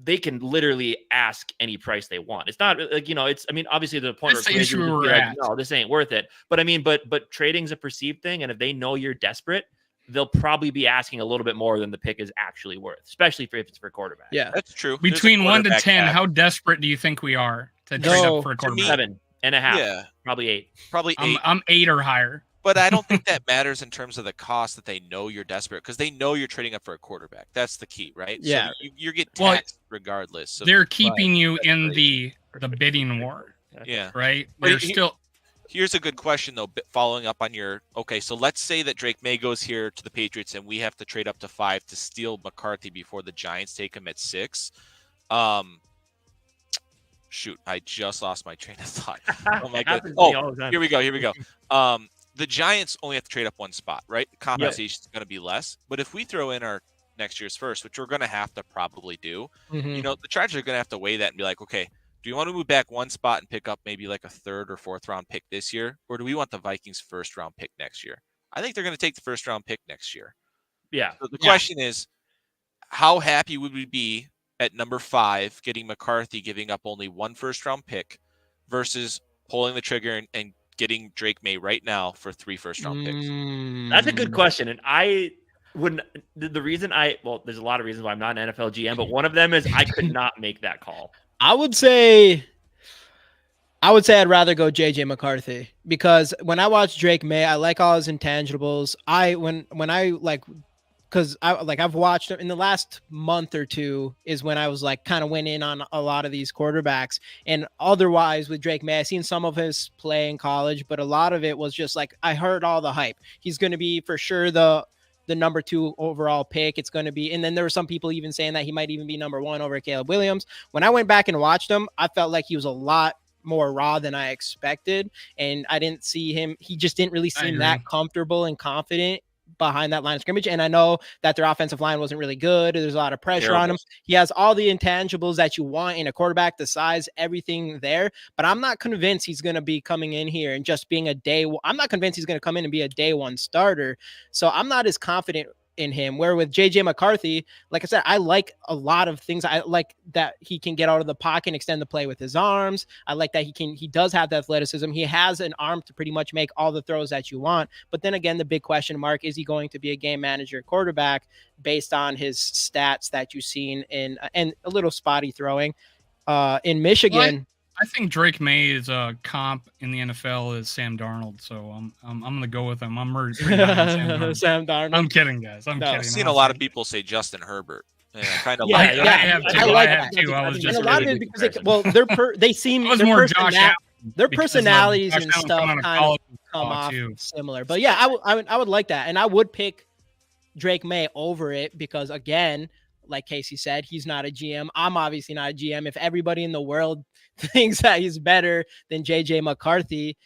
they can literally ask any price they want. It's not obviously the point That's the issue we're at. No, this ain't worth it. But I mean, but trading's a perceived thing. And if they know you're desperate, they'll probably be asking a little bit more than the pick is actually worth, especially if it's for quarterback. Yeah, that's true. Between 1 to 10, how desperate do you think we are to trade up for a quarterback? 7.5. Yeah. Probably 8. Probably 8. I'm 8 or higher. But I don't think that matters in terms of the cost, that they know you're desperate, because they know you're trading up for a quarterback. That's the key, right? Yeah. So you're getting taxed regardless. They're keeping you in the bidding war. Yeah. Right? Here's a good question, though, following up on your – okay, so let's say that Drake May goes here to the Patriots and we have to trade up to 5 to steal McCarthy before the Giants take him at 6. Shoot, I just lost my train of thought. Oh, my God. Oh, here we go. The Giants only have to trade up 1 spot, right? The compensation is going to be less. But if we throw in our next year's first, which we're going to have to probably do, the Chargers are going to have to weigh that and be like, okay, do you want to move back 1 spot and pick up maybe like a 3rd or 4th round pick this year? Or do we want the Vikings first round pick next year? I think they're going to take the first round pick next year. Yeah. So the question is, how happy would we be at number 5, getting McCarthy, giving up only 1 first round pick versus pulling the trigger and getting Drake May right now for 3 first-round picks? That's a good question, and I wouldn't. The reason there's a lot of reasons why I'm not an NFL GM, but one of them is I could not make that call. I would say I'd rather go JJ McCarthy, because when I watch Drake May, I like all his intangibles. I've watched him in the last month or two is when I was like kind of went in on a lot of these quarterbacks. And otherwise with Drake May, I've seen some of his play in college, but a lot of it was just like, I heard all the hype. He's going to be for sure the number 2 overall pick. It's going to be, and then there were some people even saying that he might even be number 1 over Caleb Williams. When I went back and watched him, I felt like he was a lot more raw than I expected. And I didn't see him. He just didn't really seem that comfortable and confident behind that line of scrimmage. And I know that their offensive line wasn't really good. There's a lot of pressure on him. He has all the intangibles that you want in a quarterback, the size, everything there. But I'm not convinced he's going to be coming in here and just being I'm not convinced he's going to come in and be a day 1 starter. So I'm not as confident in him, where with JJ McCarthy, like I said, I like a lot of things. I like that he can get out of the pocket and extend the play with his arms. I like that he does have the athleticism. He has an arm to pretty much make all the throws that you want. But then again, the big question mark, is he going to be a game manager quarterback based on his stats that you've seen and a little spotty throwing in Michigan? I think Drake May is a comp in the NFL is Sam Darnold, so I'm going to go with him. I'm pretty high on Sam Darnold. I'm kidding, guys. I'm kidding. I've seen a lot of people say Justin Herbert. Yeah, kind of. I have too. I have too. I was just. And a lot of it because they seem their personalities and stuff kind of come off similar. But yeah, I would like that, and I would pick Drake May over it because, again, like Casey said, he's not a GM. I'm obviously not a GM. If everybody in the world thinks that he's better than JJ McCarthy,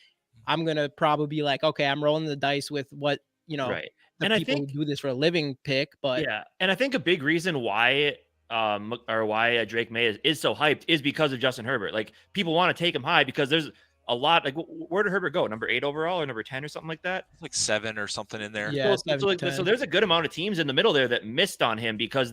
I'm going to probably be like, okay, I'm rolling the dice with what, right. The and people I think, who do this for a living pick. But yeah. And I think a big reason why Drake May is so hyped is because of Justin Herbert. Like, people want to take him high because there's a lot. Like, where did Herbert go? Number 8 overall or number 10 or something like that? Like 7 or something in there. Yeah. So there's a good amount of teams in the middle there that missed on him because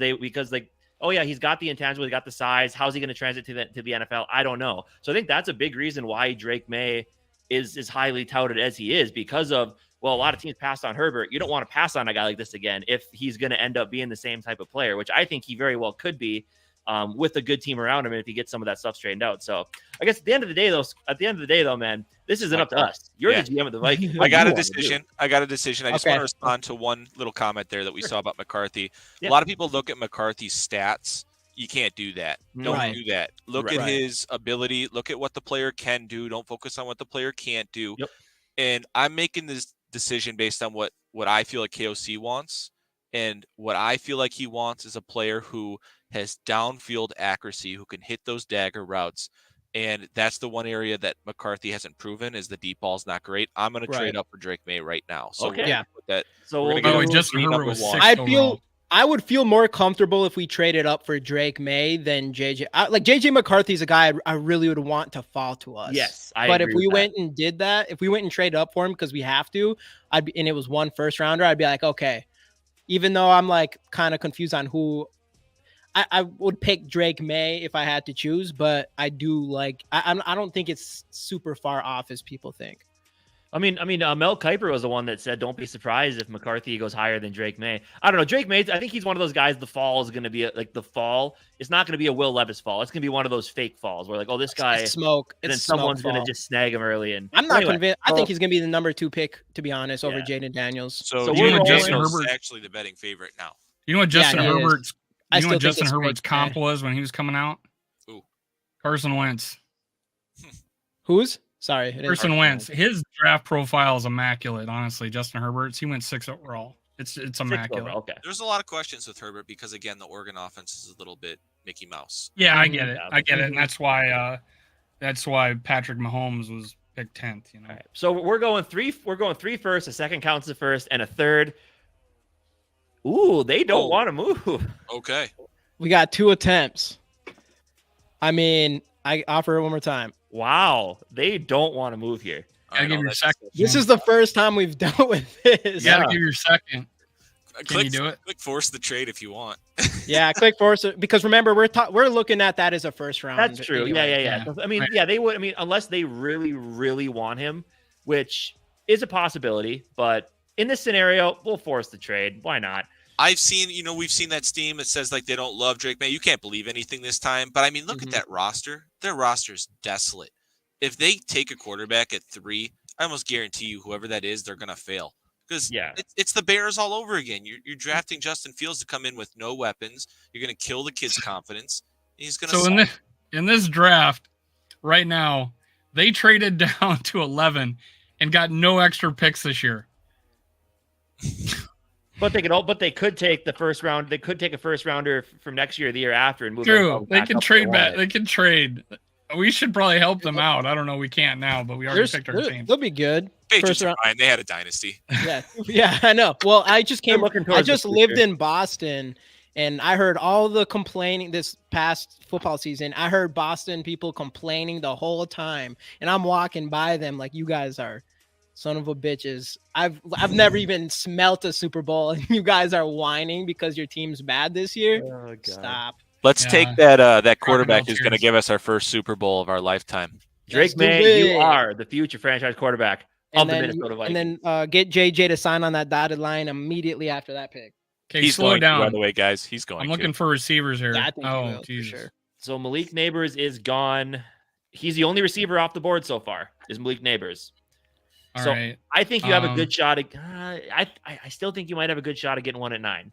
oh yeah, he's got the intangible, he got the size. How's he going to transit to the NFL? I don't know. So I think that's a big reason why Drake May is as highly touted as he is, because of, well, a lot of teams passed on Herbert. You don't want to pass on a guy like this again if he's going to end up being the same type of player, which I think he very well could be with a good team around him, and if he gets some of that stuff straightened out. So I guess at the end of the day, though, man, this isn't up to us. You're the GM of the Vikings. I got a decision. I just want to respond to one little comment there that we saw about McCarthy. Yeah. A lot of people look at McCarthy's stats. You can't do that. Don't do that. Look at his ability. Look at what the player can do. Don't focus on what the player can't do. Yep. And I'm making this decision based on what I feel like KOC wants. And what I feel like he wants is a player who has downfield accuracy, who can hit those dagger routes. And that's the one area that McCarthy hasn't proven, is the deep ball's not great. I'm going to trade up for Drake May right now. So okay. Yeah. That. So we're we'll go Justin Herbert was 6 I would feel more comfortable if we traded up for Drake May than JJ. JJ McCarthy's a guy I really would want to fall to us. Yes, but if we went and did that, if we went and traded up for him because we have to, and it was 1 first rounder, I'd be like, okay. Even though I'm like kind of confused on who, I would pick Drake May if I had to choose, but I do like. I don't think it's super far off as people think. I mean, Mel Kiper was the one that said, don't be surprised if McCarthy goes higher than Drake May. I don't know. Drake May, I think he's one of those guys, the fall is going to be the fall. It's not going to be a Will Levis fall. It's going to be one of those fake falls where, like, oh, this guy. It's smoke. And then someone's going to just snag him early. And I'm not convinced. I think he's going to be the number 2 pick, to be honest, over Jaden Daniels. So Justin Herbert's actually the betting favorite now. You know what Justin Herbert's comp was when he was coming out? Ooh. Carson Wentz. Who's? Sorry. Carson Wentz. His draft profile is immaculate, honestly. Justin Herbert's, he went 6 overall. It's immaculate. Okay. There's a lot of questions with Herbert because, again, the Oregon offense is a little bit Mickey Mouse. Yeah, I get it. And that's why Patrick Mahomes was picked 10th. All right. So we're going 3 first, a second counts as first, and a third. Ooh, they don't want to move. Okay. We got 2 attempts. I mean, I offer it one more time. Wow, they don't want to move here. Gotta give your second. This is the first time we've dealt with this. You gotta give your second. Can you do it? Click force the trade if you want. Yeah, click force it, because remember we're looking at that as a first round. That's true. anyway. Yeah. I mean, Right. yeah, they would. I mean, unless they really, really want him, which is a possibility. But in this scenario, we'll force the trade. Why not? I've seen, we've seen that Steam that says like they don't love Drake May. You can't believe anything this time. But I mean, look at that roster. Their roster is desolate. If they take a quarterback at 3, I almost guarantee you, whoever that is, they're gonna fail. Because it's the Bears all over again. You're drafting Justin Fields to come in with no weapons. You're gonna kill the kid's confidence. He's gonna. So in this draft right now, they traded down to 11 and got no extra picks this year. But they could take the first round. They could take a first rounder from next year, or the year after, and move. True, they can trade back. They can trade. We should probably help them out. I don't know. We can't now, but we already picked our team. They'll be good. Patriots are fine. They had a dynasty. Yeah, I know. Well, I just just lived in Boston, and I heard all the complaining this past football season. I heard Boston people complaining the whole time, and I'm walking by them like, you guys are son of a bitches. I've never even smelt a Super Bowl, and you guys are whining because your team's bad this year. Oh, God. Stop. Let's take that quarterback who's going to give us our first Super Bowl of our lifetime. Drake May, you are the future franchise quarterback of the Minnesota Vikings. And then get JJ to sign on that dotted line immediately after that pick. Okay, He's slow going down. To, by the way, guys. He's going I'm looking for receivers here. Yeah, I think he will, Jesus. for sure. So Malik Neighbors is gone. He's the only receiver off the board so far, is Malik Neighbors. All so right. I think you have a good shot. I still think you might have a good shot of getting one at 9.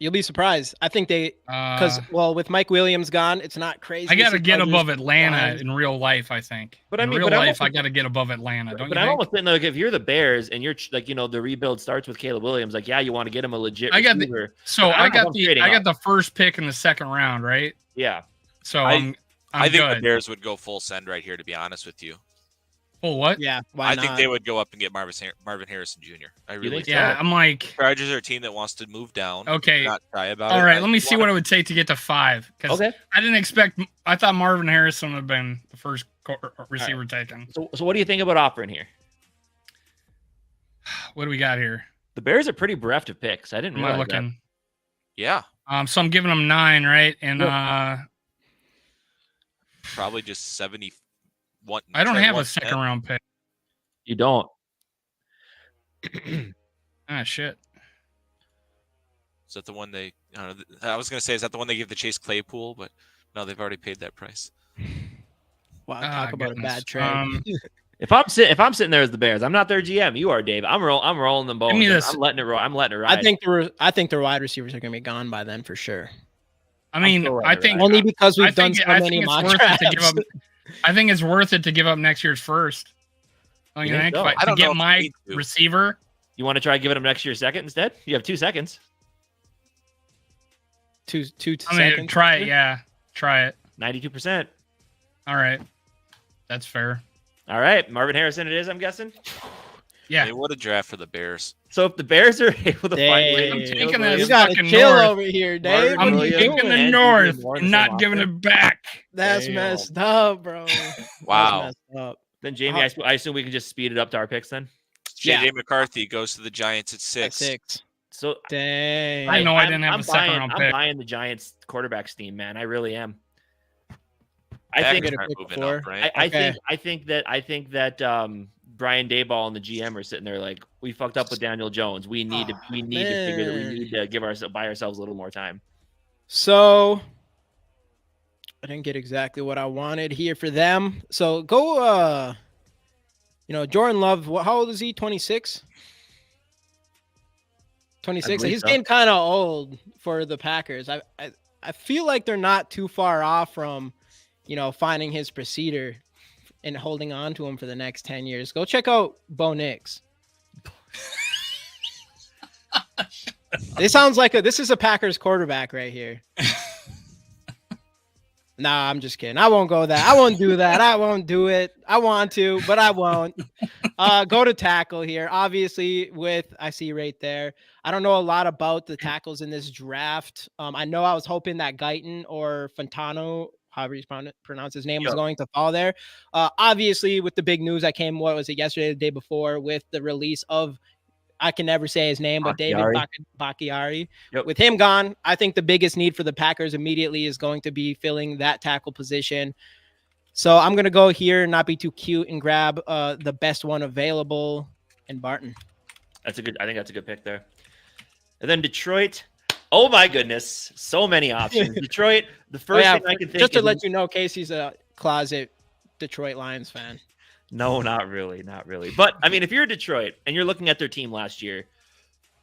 You'll be surprised. I think because with Mike Williams gone, it's not crazy. I got to get above Atlanta in real life, I think. But in real life, I got to get above Atlanta. Don't you think? I'm almost saying, like, if you're the Bears and you're like, the rebuild starts with Caleb Williams, like, yeah, you want to get him a legit receiver. I got the first pick in the second round, right? Yeah. So I think the Bears would go full send right here, to be honest with you. Full what? Yeah. I think they would go up and get Marvin Harrison Jr. I really do. Yeah, I'm like, Chargers are a team that wants to move down. Okay. Not shy about it. All right, let me see what it would take to get to 5. Because I didn't expect. I thought Marvin Harrison would have been the first receiver taken. So what do you think about offering here? What do we got here? The Bears are pretty bereft of picks. I didn't realize that. Yeah. So I'm giving them 9, right? And probably just 71. I don't have a second round pick. You don't. Shit. Is that the one they? I was gonna say, is that the one they gave the Chase Claypool? But no, they've already paid that price. Wow, talk about a bad trade. If I'm sitting there as the Bears, I'm not their GM. You are, Dave. I'm rolling them both. Give me this. I'm letting it roll. I'm letting it ride. I think the wide receivers are gonna be gone by then for sure. I mean, I think only because we've done so many mock drafts. I think it's worth it to give up next year's first. Don't you think? To get my receiver. You want to try giving him next year's second instead? You have 2 seconds. Two seconds. I mean, try it. Yeah, try it. 92%. All right, that's fair. All right, Marvin Harrison. It is. I'm guessing. Yeah. Hey, what a draft for the Bears. So if the Bears are able to find, I'm taking this. You got to chill over here, Dave. I'm taking the North and not giving it back. That's messed up, bro. Wow. Messed up. Then Jamie, I assume we can just speed it up to our picks then. JJ McCarthy goes to the Giants at 6. So dang. I know I didn't have a second round pick. I'm buying the Giants quarterback steam, man. I really am. I think that Brian Daboll and the GM are sitting there like, we fucked up with Daniel Jones. We need to figure that we need to buy ourselves a little more time. So I didn't get exactly what I wanted here for them. So go Jordan Love, how old is he? 26? 26. He's getting kind of old for the Packers. I feel like they're not too far off from, finding his procedure and holding on to him for the next 10 years. Go check out Bo Nix. This is a Packers quarterback right here. Nah, I'm just kidding. I won't go that. I won't do that. I won't do it. I want to, but I won't. Go to tackle here. Obviously, I see right there. I don't know a lot about the tackles in this draft. I know I was hoping that Guyton or Fontano, however you pronounce his name, was going to fall there. Obviously, with the big news that came, yesterday, the day before, with the release of I can never say his name, but David Bakhtiari. Yep. With him gone, I think the biggest need for the Packers immediately is going to be filling that tackle position. So I'm going to go here, not be too cute, and grab the best one available in Barton. I think that's a good pick there. And then Detroit. Oh my goodness, so many options. Detroit. The first thing I can think just to is, let you know, Casey's a closet Detroit Lions fan. No, not really. But I mean, if you're Detroit and you're looking at their team last year,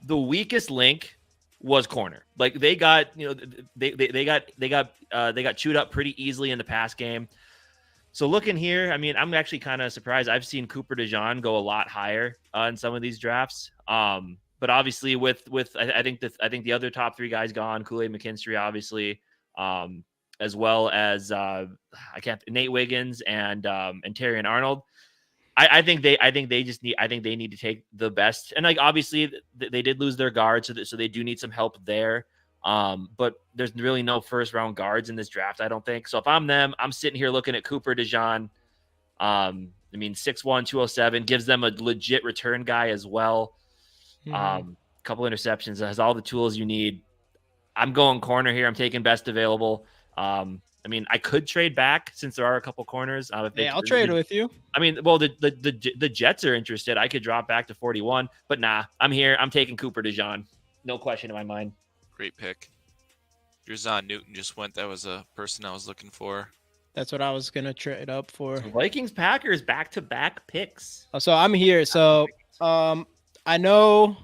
the weakest link was corner. Like they got, they got chewed up pretty easily in the pass game. So looking here, I mean, I'm actually kind of surprised. I've seen Cooper DeJean go a lot higher in some of these drafts. But obviously, with I think the other top three guys gone, Kool-Aid McKinstry, obviously, as well as Nate Wiggins and Terrion Arnold. I think they need to take the best. And like obviously, they did lose their guard, so they do need some help there. But there's really no first round guards in this draft, I don't think. So if I'm them, I'm sitting here looking at Cooper DeJean. I mean, 6'1", 207 gives them a legit return guy as well. Couple interceptions, has all the tools you need. I'm going corner here. I'm taking best available. I mean, I could trade back since there are a couple corners. I'll trade with you. I mean, well, the Jets are interested. I could drop back to 41, but nah, I'm here. I'm taking Cooper DeJean. No question in my mind. Great pick. Drizon Newton just went. That was a person I was looking for. That's what I was going to trade up for. So Vikings Packers back-to-back picks. So I'm here. So I know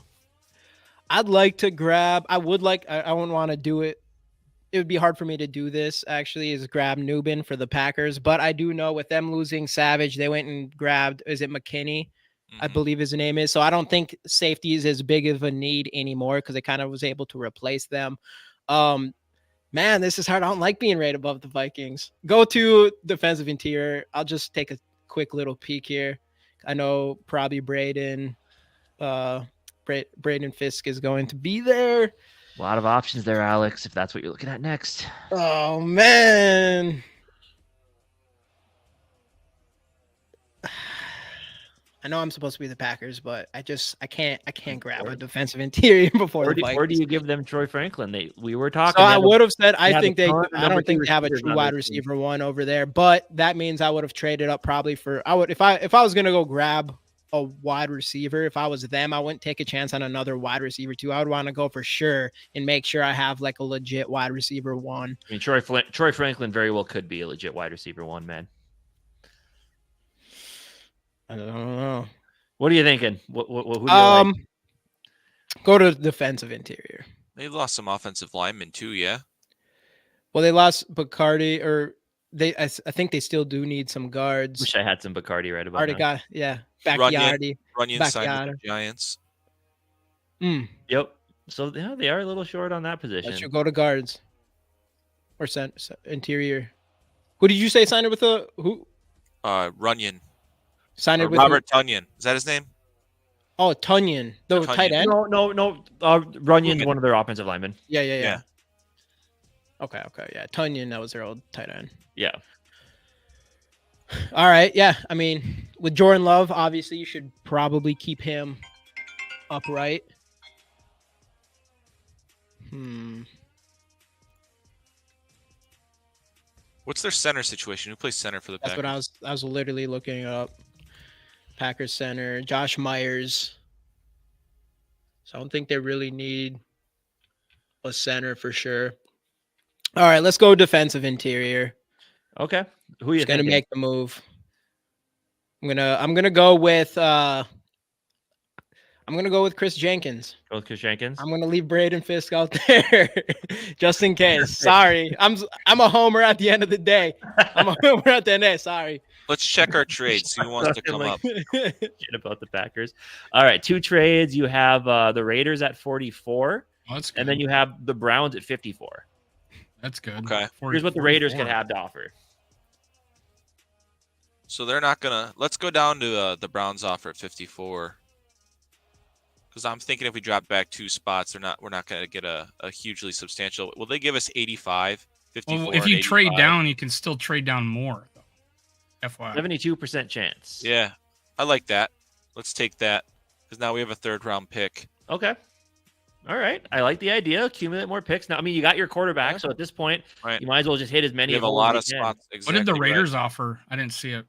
I'd like to grab. I wouldn't want to do it. It would be hard for me to do this, actually, is grab Nubin for the Packers. But I do know with them losing Savage, they went and grabbed, is it McKinney? I believe his name is. So I don't think safety is as big of a need anymore because they kind of was able to replace them. Man, this is hard. I don't like being right above the Vikings. Go to defensive interior. I'll just take a quick little peek here. I know probably Braden Fisk is going to be there. A lot of options there, Alex, if that's what you're looking at next. Oh, man. I know I'm supposed to be the Packers, but I can't grab a defensive interior before the Vikings. Or do you give them Troy Franklin? We were talking. So I would have said I don't think they have a true wide receiver one over there, but that means I would have traded up probably for if I was gonna go grab a wide receiver, if I was them, I wouldn't take a chance on another wide receiver too. I would want to go for sure and make sure I have like a legit wide receiver one. I mean, Troy Franklin very well could be a legit wide receiver one, man. I don't know. What are you thinking? Who do you like? Go to defensive interior. They lost some offensive linemen too, yeah. Well, they lost Bacardi, or I think they still do need some guards. Wish I had some Bacardi right about now. Bakhtiari. Runyon signed with the Giants. Yep. So yeah, they are a little short on that position. Let's go to guards or interior. Who did you say signed it with who? Runyon. Signed it with Robert Tonyan. Is that his name? Oh, Tonyan, the tight end. No. Runyon's one of their offensive linemen. Yeah. Okay. Yeah, Tonyan, that was their old tight end. Yeah. All right. Yeah. I mean, with Jordan Love, obviously, you should probably keep him upright. What's their center situation? Who plays center for the Packers? That's what I was literally looking up. Packers center, Josh Myers. So I don't think they really need a center for sure. All right, let's go defensive interior. Okay. Who are you going to make the move? I'm gonna go with Chris Jenkins. Go with Chris Jenkins. I'm gonna leave Braden Fisk out there just in case. Sorry, I'm a homer at the end of the day. Sorry. Let's check our trades. Who wants to come up? Shit about the Packers. All right, 2 trades. You have the Raiders at 44, and then you have the Browns at 54. That's good. Okay. Here's what the Raiders could have to offer. So they're not gonna. Let's go down to the Browns offer at 54. Because I'm thinking if we drop back 2 spots, we're not going to get a hugely substantial. Will they give us 85, 54? Well, if you trade down, you can still trade down more. Though. FYI. 72% chance. Yeah, I like that. Let's take that. because now we have a 3rd round pick. Okay. All right. I like the idea. Accumulate more picks. Now, I mean, you got your quarterback, so at this point, Right. you might as well just hit as many. We have a holes lot as of you can. spots. What Exactly did the Raiders right. offer? I didn't see it.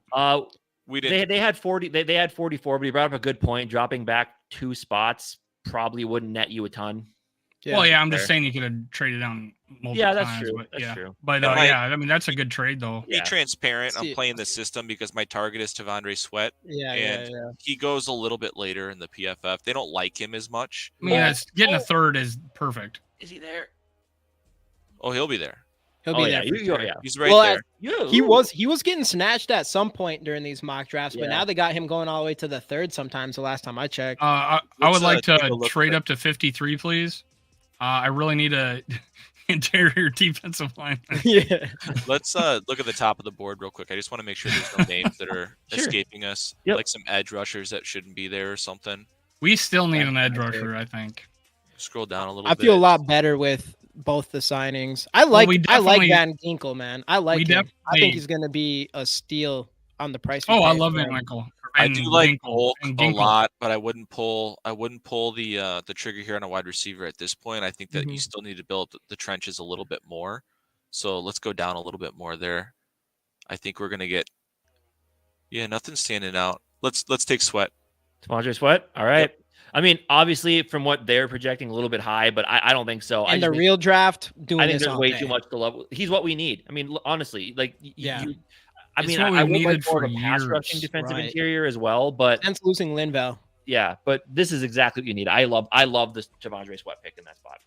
We didn't. They had 40. They had 44, but he brought up a good point. Dropping back 2 spots probably wouldn't net you a ton. Well, yeah, I'm just fair. saying you could have traded down multiple Yeah, that's times. true. But That's yeah. true. But And yeah, I mean, that's a good trade, though. Be Yeah. transparent. See- I'm playing the system because my target is Tavondre Sweat. Yeah, and yeah. he goes a little bit later in the PFF. They don't like him as much. I mean, getting a 3rd is perfect. Is he there? Oh, he'll be there. He'll Oh be yeah, there. for sure. yeah. He's right Well, there. He was getting snatched at some point during these mock drafts, but Yeah. now they got him going all the way to the 3rd sometimes. The last time I checked. I Let's, would like take a to look trade at- up to 53, please. I really need a interior defensive line. Yeah. Let's look at the top of the board real quick. I just want to make sure there's no names that are Sure. escaping us, Yep. like some edge rushers that shouldn't be there or something. We still need an edge rusher, I think. Scroll down a little I bit. feel a lot better with both the signings. I like definitely- Van Ginkel, man. I like we him. I think definitely- he's gonna be a steal on the price. we Oh, I pay love for Van him. Winkle. I do like Ginkle, Hulk and a Ginkle. lot, but I wouldn't pull the trigger here on a wide receiver at this point. I think that you Mhm. still need to build the trenches a little bit more. So let's go down a little bit more there. I think we're gonna get nothing's standing out. Let's take Sweat. Tavondre Sweat. All right. I mean, obviously, from what they're projecting, a little bit high, but I don't think so. In the real draft, doing I think this there's all way day. too much to love. He's what we need. I mean, honestly, like, Yeah. I It's mean, what I we would like needed more for of a pass rushing years. defensive Right. interior as well, but Since losing Linval. yeah, but this is exactly what you need. I love this Tavondre Sweat pick in that spot.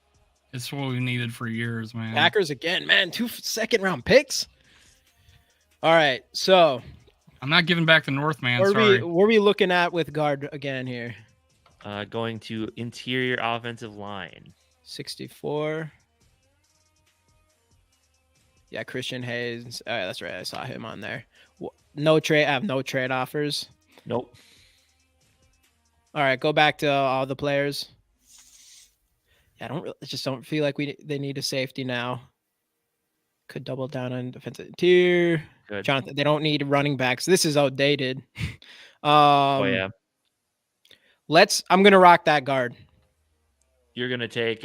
It's what we needed for years, man. Packers again, man. 2 second-round picks. All right, so I'm not giving back the North, man. what Sorry. are we looking at with guard again here? Going to interior offensive line. 64. Yeah, Christian Hayes. All right, that's right. I saw him on there. No trade. I have no trade offers. Nope. All right, go back to all the players. Yeah, I just don't feel like they need a safety now. Could double down on defensive tier. Good. Jonathan, they don't need running backs. This is outdated. Oh yeah. I'm gonna rock that guard. You're gonna take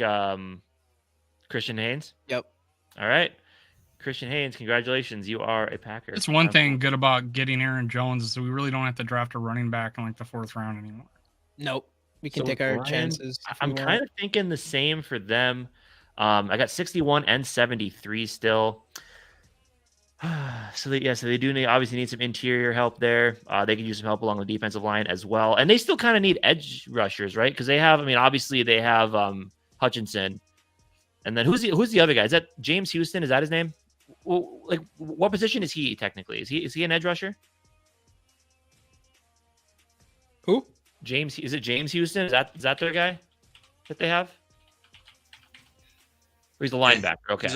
Christian Haynes. Yep. All right, Christian Haynes. Congratulations, you are a Packer. It's one thing good about getting Aaron Jones is we really don't have to draft a running back in like the 4th round anymore. Nope. We can So take our Brian, chances. I'm kind of thinking the same for them. I got 61 and 73 still. So they do obviously need some interior help there. They could use some help along the defensive line as well, and they still kind of need edge rushers, right? Because they have, I mean, obviously they have Hutchinson, and then who's the other guy? Is that James Houston? Is that his name? Well, like, what position is he technically? Is he an edge rusher? Who? Is it James Houston? Is that their guy that they have? Or he's a linebacker. Okay.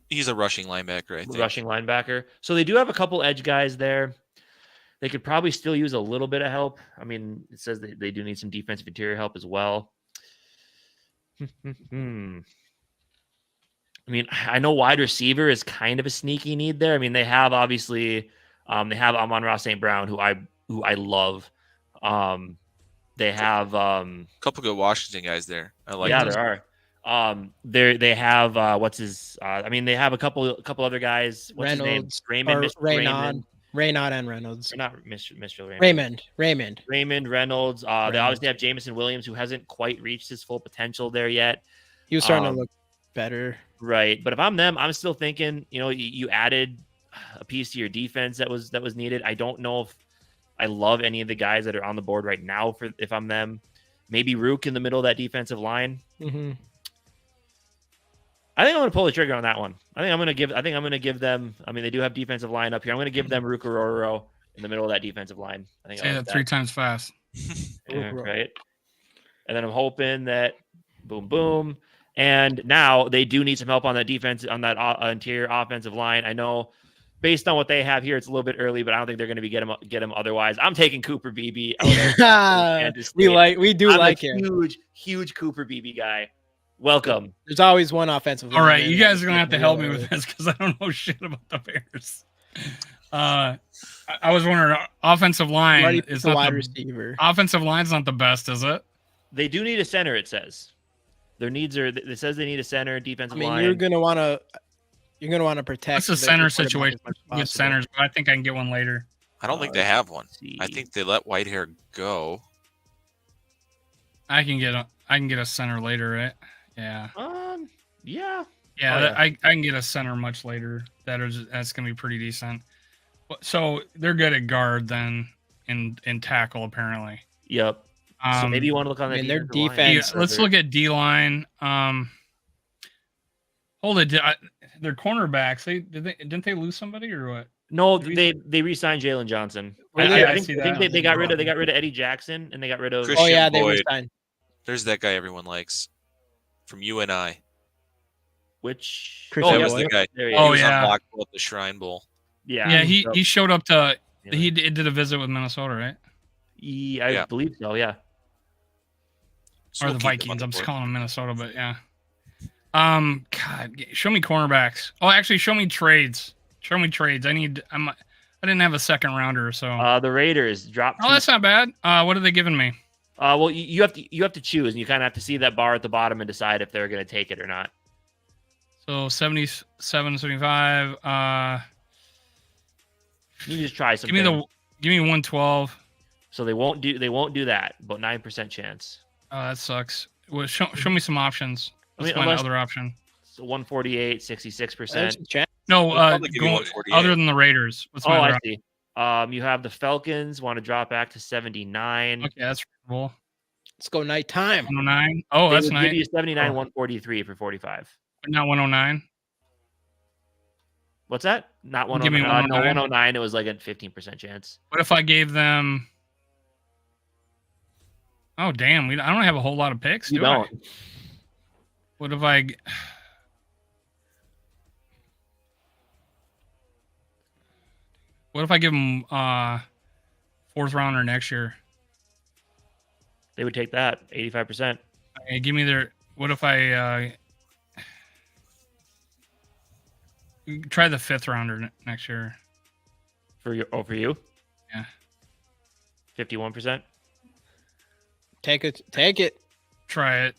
He's a rushing linebacker, I think. Rushing linebacker. So they do have a couple edge guys there. They could probably still use a little bit of help. I mean, it says they do need some defensive interior help as well. I mean, I know wide receiver is kind of a sneaky need there. I mean, they have obviously they have Amon-Ra St. Brown, who I love. They have Couple good Washington guys there. I like. yeah, those. there are. They have what's his? I mean, they have a couple other guys. What's his name? Reynolds, Raymond. or Mr. Raynaud and Reynolds. Or not Mr. Raymond. Raymond. Reynolds. They Reynolds. obviously have Jamison Williams, who hasn't quite reached his full potential there yet. He was starting to look better. Right, but if I'm them, I'm still thinking. You know, you added a piece to your defense that was needed. I don't know if I love any of the guys that are on the board right now. For if I'm them, maybe Rook in the middle of that defensive line. Mm-hmm. I think I'm going to pull the trigger on that one. I think I'm going to give them. I mean, they do have defensive line up here. I'm going to give them Rook Ororo in the middle of that defensive line. I think. Say that 3 times fast. Yeah, right. And then I'm hoping that boom, boom. And now they do need some help on that defense, on that interior offensive line. I know based on what they have here, it's a little bit early, but I don't think they're going to get him otherwise. I'm taking Cooper Beebe. We do I'm like a him. huge Cooper Beebe guy. Welcome. There's always one offensive. All right, lineman you guys are going to have to help me really- with this because I don't know shit about the Bears. I was wondering, offensive line Already is the not wide the receiver. offensive line's not the best, is it? They do need a center, it says. Their needs are, it says they need a center, defensive I mean, line. you're gonna want to protect. That's a the center quarterback situation as much as with possible. centers, but I think I can get one later. I don't think they have one. see. I think they let Whitehair go. I can get a center later, right? Yeah. Yeah. Yeah, Oh, yeah. I can get a center much later. That's gonna be pretty decent. So they're good at guard then, in tackle apparently. Yep. So maybe you want to look on the their defensive line. defense. Let's look at D line. Hold it. Their cornerbacks. Didn't they lose somebody or what? No, they re-signed Jalen Johnson. Really? I think they got rid of Eddie Jackson and they got rid of. Christian Oh yeah, they Boyd. resigned. There's that guy everyone likes from UNI. Which Christian That was Boyd. the guy. There he He is. Oh, was yeah. unblockable at the Shrine Bowl. Yeah. Yeah, he showed up to. Yeah. He did a visit with Minnesota, right? I Yeah. believe so. Yeah. So Or we'll the keep him on Vikings. the I'm just board. calling them Minnesota, but yeah. God, show me cornerbacks. Oh, actually, show me trades. Show me trades. I didn't have a second rounder, so. The Raiders dropped. Oh, that's not bad. What are they giving me? Well, you have to choose, and you kind of have to see that bar at the bottom and decide if they're going to take it or not. So 77, 75. You just try something. Give me 112. So they won't do that, but 9% chance. Oh, that sucks. Well, show me some options. What's I mean, my unless- other option? So 148, 66%. No, probably give you 148. other than the Raiders. What's Oh, my other I see. You have the Falcons want to drop back to 79. Okay, that's reasonable. Let's go nighttime. 109. Oh, They that's would nice. give you 79, Oh. 143 for 45. But not 109. What's that? Not Give me 109. No, 109. 109. It was like a 15% chance. What if I gave them? Oh, damn. I don't have a whole lot of picks. You do I? don't. What if I? What if I give them fourth rounder next year? They would take that 85%. Okay, give me their. What if I try the fifth rounder next year? For you? Yeah. 51%. Take it. Try it.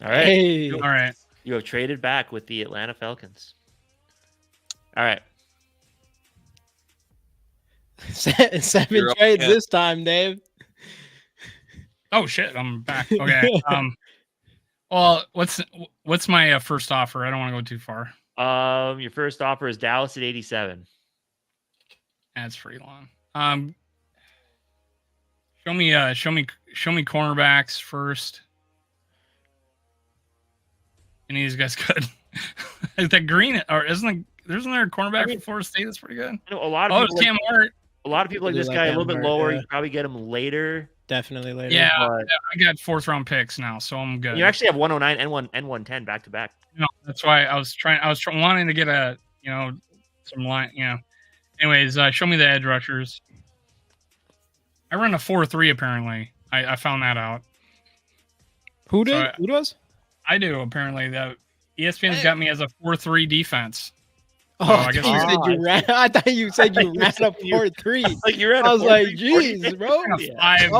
All right. Hey, All right. You have traded back with the Atlanta Falcons. All right. seven You're up trades again. this time, Dave. Oh shit, I'm back. Okay. Well, what's my first offer? I don't want to go too far. Your first offer is Dallas at 87. That's pretty long. Show me cornerbacks first. Any of these guys good? Is that Green or isn't there a cornerback for Florida State that's pretty good? I know a lot of Oh, people. it's Cam Hart. A lot of people like Really this like guy a Cam little bit Hart, lower. yeah. You probably get him later. Definitely later. Yeah, but I got fourth round picks now, so I'm good. you actually have 109 and 110 back to back. No, that's why I was wanting to get some line. Anyways, show me the edge rushers. I run a 4-3 apparently. I found that out. Who did? So Who does? I do apparently. The ESPN's got me as a 4-3 defense. Oh, I guess I thought you said you ran a 4-3. Like you're at. I was like, geez, bro. I I ran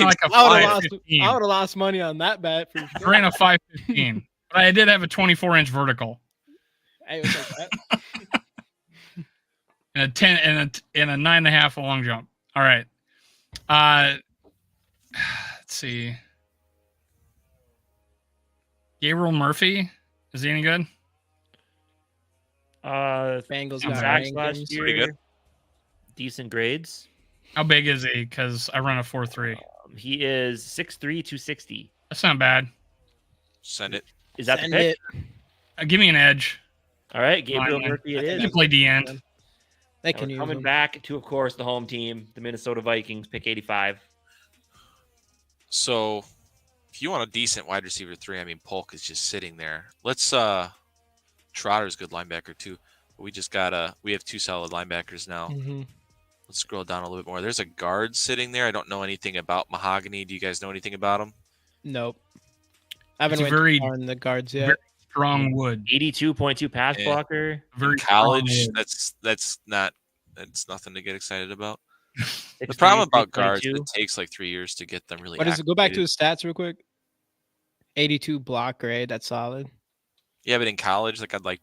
like a would have 5-15. lost money on that bet for I sure. ran a 5-15, but I did have a 24-inch vertical Hey, what's up, Pat? and a 10 and a 9.5 long jump. All right. Let's see. Gabriel Murphy, is he any good? Bengals got Sacks rankings. last year. Pretty good. Decent grades. How big is he? Because I run a 4-3. He is 6'3", 260. That's not bad. Send it. Is that Send the pick? it. Give me an edge. All right, Gabriel Fine, Murphy it You is. can play the end. They And can we're use coming them. back to, of course, the home team, the Minnesota Vikings, pick 85. So if you want a decent wide receiver 3, I mean Polk is just sitting there. Let's Trotter's good linebacker too. But we have 2 solid linebackers now. Mhm. Let's scroll down a little bit more. There's a guard sitting there. I don't know anything about Mahogany. Do you guys know anything about him? Nope. I haven't It's went very- too far in the guards yet. strong wood. 82.2 pass Yeah. blocker. Very College, strong wood. that's nothing to get excited about. The 6'3", problem about guards, 322. it takes like 3 years to get them really. What is it? Go back to activated. his stats real quick. 82 block grade. That's solid. Yeah, but in college, like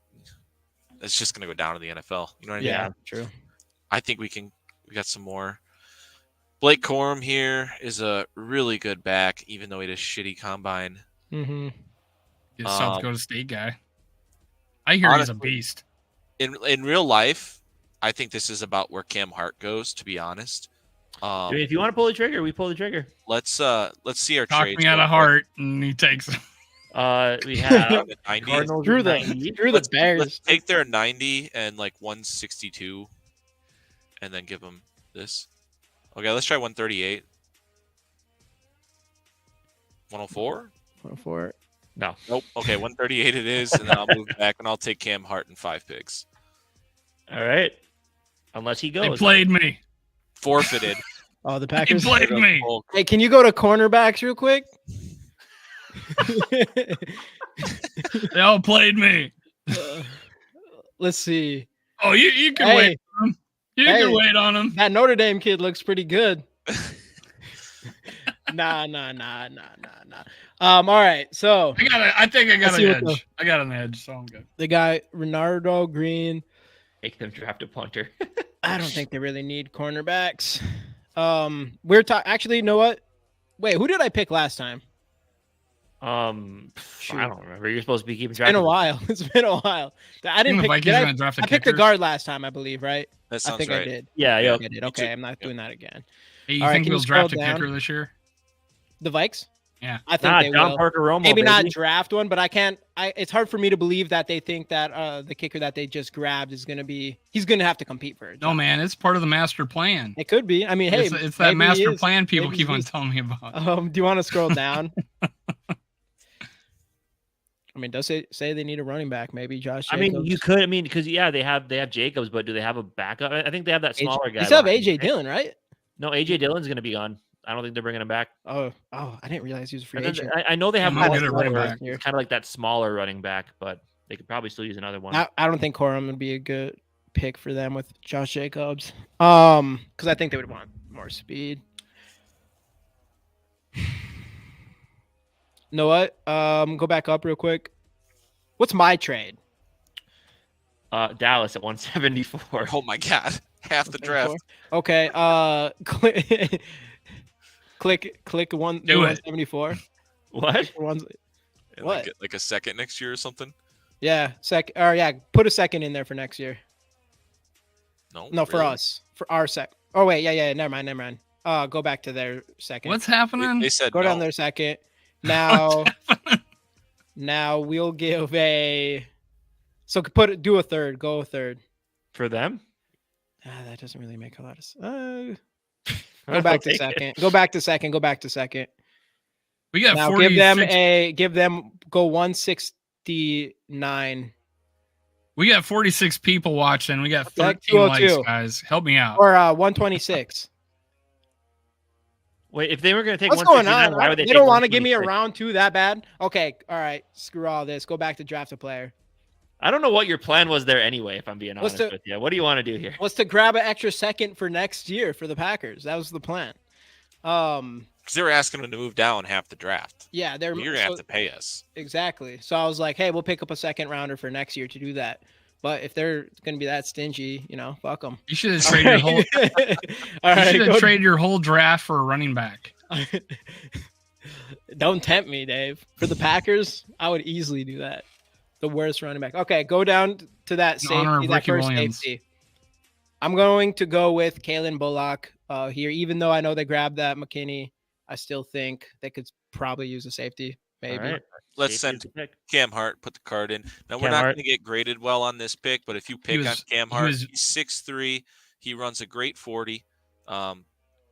it's just gonna go down to the NFL. You know what I mean? Yeah. True. I think we got some more. Blake Corum here is a really good back, even though he had a shitty combine. Mm-hmm. He's a South Dakota State guy. I hear he's a honestly, beast. In real life, I think this is about where Cam Hart goes. To be honest, I mean, if you want to pull the trigger, we pull the trigger. let's see our Talk trades. me out real of quick. heart, and he takes. We have 90. Cardinals Screw at the 90. Bears. Let's take their 90 and like 162, and then give them this. Okay, let's try 138. 104? For it. No. Nope. Okay, 138 it is, and then I'll move back and I'll take Cam Hart and 5 picks. All right. Unless he They goes. played me. Forfeited. Oh, the They Packers. played me. Hey, can you go to cornerbacks real quick? They all played me. Let's see. Oh, you can Hey. wait on him. You Hey. can wait on him. That Notre Dame kid looks pretty good. Nah. All right. So I think I got Let's see an what edge. I got an edge, so I'm good. the guy Renardo Green. Make them draft a punter. I don't think they really need cornerbacks. We're talking. Actually, you know what? Wait, who did I pick last time? I don't remember. You're supposed to be keeping track. It's been a of while. It's been a while. I didn't The pick. Vikings Did are I, gonna draft a I picked the kicker. guard last time, I believe, right? That I sounds think right. I did. Yeah, Yeah. yeah. I did. Me Okay, too. I'm not Yep. doing that again. Hey, you All right, think can you we'll draft a scroll kicker down? this year? The Vikes? Yeah. I think Nah, they John will. Parker Romo. Maybe not baby. draft one, but I can't. It's hard for me to believe that they think that the kicker that they just grabbed is going to be. He's going to have to compete for it. No, man, it's part of the master plan. It could be. I mean, hey, It's that maybe he master is. plan people Maybe keep he on is. telling me about. Do you want to scroll down? I mean, does it say they need a running back? Maybe Josh. I mean, Jacobs? you could. I mean, because they have Jacobs, but do they have a backup? I think they have that smaller guy. They still have behind him, AJ right? Dillon, right? No, AJ Dillon's going to be gone. I don't think they're bringing him back. Oh, I didn't realize he was a free And then agent. I know they have Yeah, one good at running running back. back. It's kind of like that smaller running back, but they could probably still use another one. I don't think Corum would be a good pick for them with Josh Jacobs. Because I think they would want more speed. Know what? Go back up real quick. What's my trade? Dallas at 174. Oh my god, half the draft. Okay. Click one. Do it. 174. What? And What? Like a second next year or something? Yeah, put a second in there for next year. No, for really? us, for our sec. Oh wait, yeah. Never mind. Go back to their second. What's They, happening? they said Go down no. their second. Now, now we'll give a. So do a third. Go a third. For them? That doesn't really make a lot of sense. Go back to second. Go back to second. Go back to second. We got Now 46. give them go 169 We got 46 people watching. We got Back 13 202. likes, guys. Help me out. or 126. Wait, if they were going to take What's going 169, on? why would They they don't want to give me a 126? round two that bad. Okay, all right. Screw all this. Go back to draft a player. I don't know what your plan was there anyway, if I'm being honest with you. What do you want to do here? Was to grab an extra second for next year for the Packers. That was the plan. Because they were asking them to move down half the draft. Yeah, they're You're gonna have to pay us. exactly. So I was like, hey, we'll pick up a second rounder for next year to do that. But if they're going to be that stingy, fuck them. You should have traded your whole. All You right, should have go- traded your whole draft for a running back. Don't tempt me, Dave. For the Packers, I would easily do that. The worst running back. Okay, go down to that In honor safety, of that Ricky first Williams. safety. I'm going to go with Kalen Bullock here. Even though I know they grabbed that McKinney, I still think they could probably use a safety. Maybe. All right. Let's Safety send is the pick. Cam Hart, put the card in. Now, we're Cam not Hart. going to get graded well on this pick, but if you pick on was- Cam he Hart, was- he's 6'3". He runs a great 40.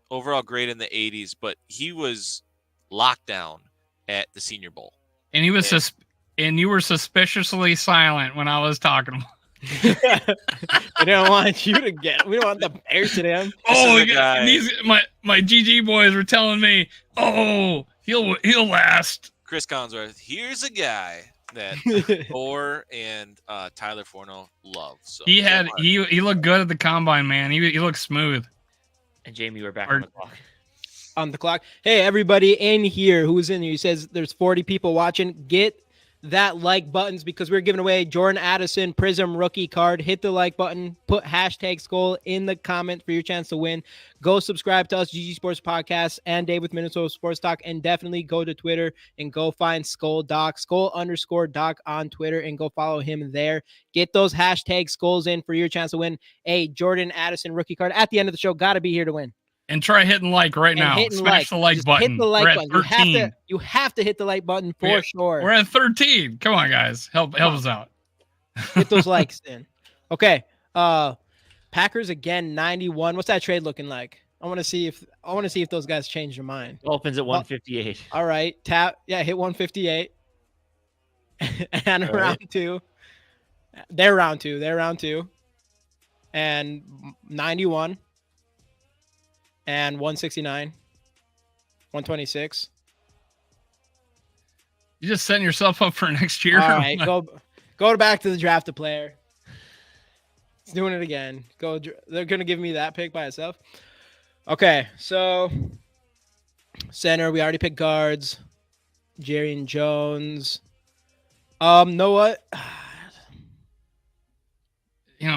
Overall grade in the 80s, but he was locked down at the Senior Bowl. And he was and you were suspiciously silent when I was talking. We don't want you to get. We don't want the Bears to them. Oh, is a guy- these my GG boys were telling me, oh, he'll last. Chris Collinsworth, here's a guy that Thor and Tyler Forno love. So he looked good at the combine, man. He looked smooth. And Jamie, we're back on the clock. On the clock. Hey, everybody in here who's in here. He says there's 40 people watching. Get that like buttons because we're giving away Jordan Addison Prizm rookie card. Hit the like button. Put hashtag Skol in the comment for your chance to win. Go subscribe to us, GG Sports Podcast and Dave with Minnesota Sports Talk. And definitely go to Twitter and go find Skol Doc, Skol_Doc on Twitter, and go follow him there. Get those hashtag Skols in for your chance to win a Jordan Addison rookie card. At the end of the show, got to be here to win. And try hitting like right now. Smash the like button. Hit the like We're button. at 13. You have to hit the like button for sure. We're at 13. Come on, guys. Help us out. Get those likes in. Okay. Packers again, 91. What's that trade looking like? I want to see if those guys change their mind. Dolphins at 158. All right. Hit 158. And All round two. They're round two. And 91. And 169, 126. You just setting yourself up for next year. All right, go back to the draft a player. It's doing it again. They're gonna give me that pick by itself. Okay, so center. We already picked guards. Jerry and Jones. Know what?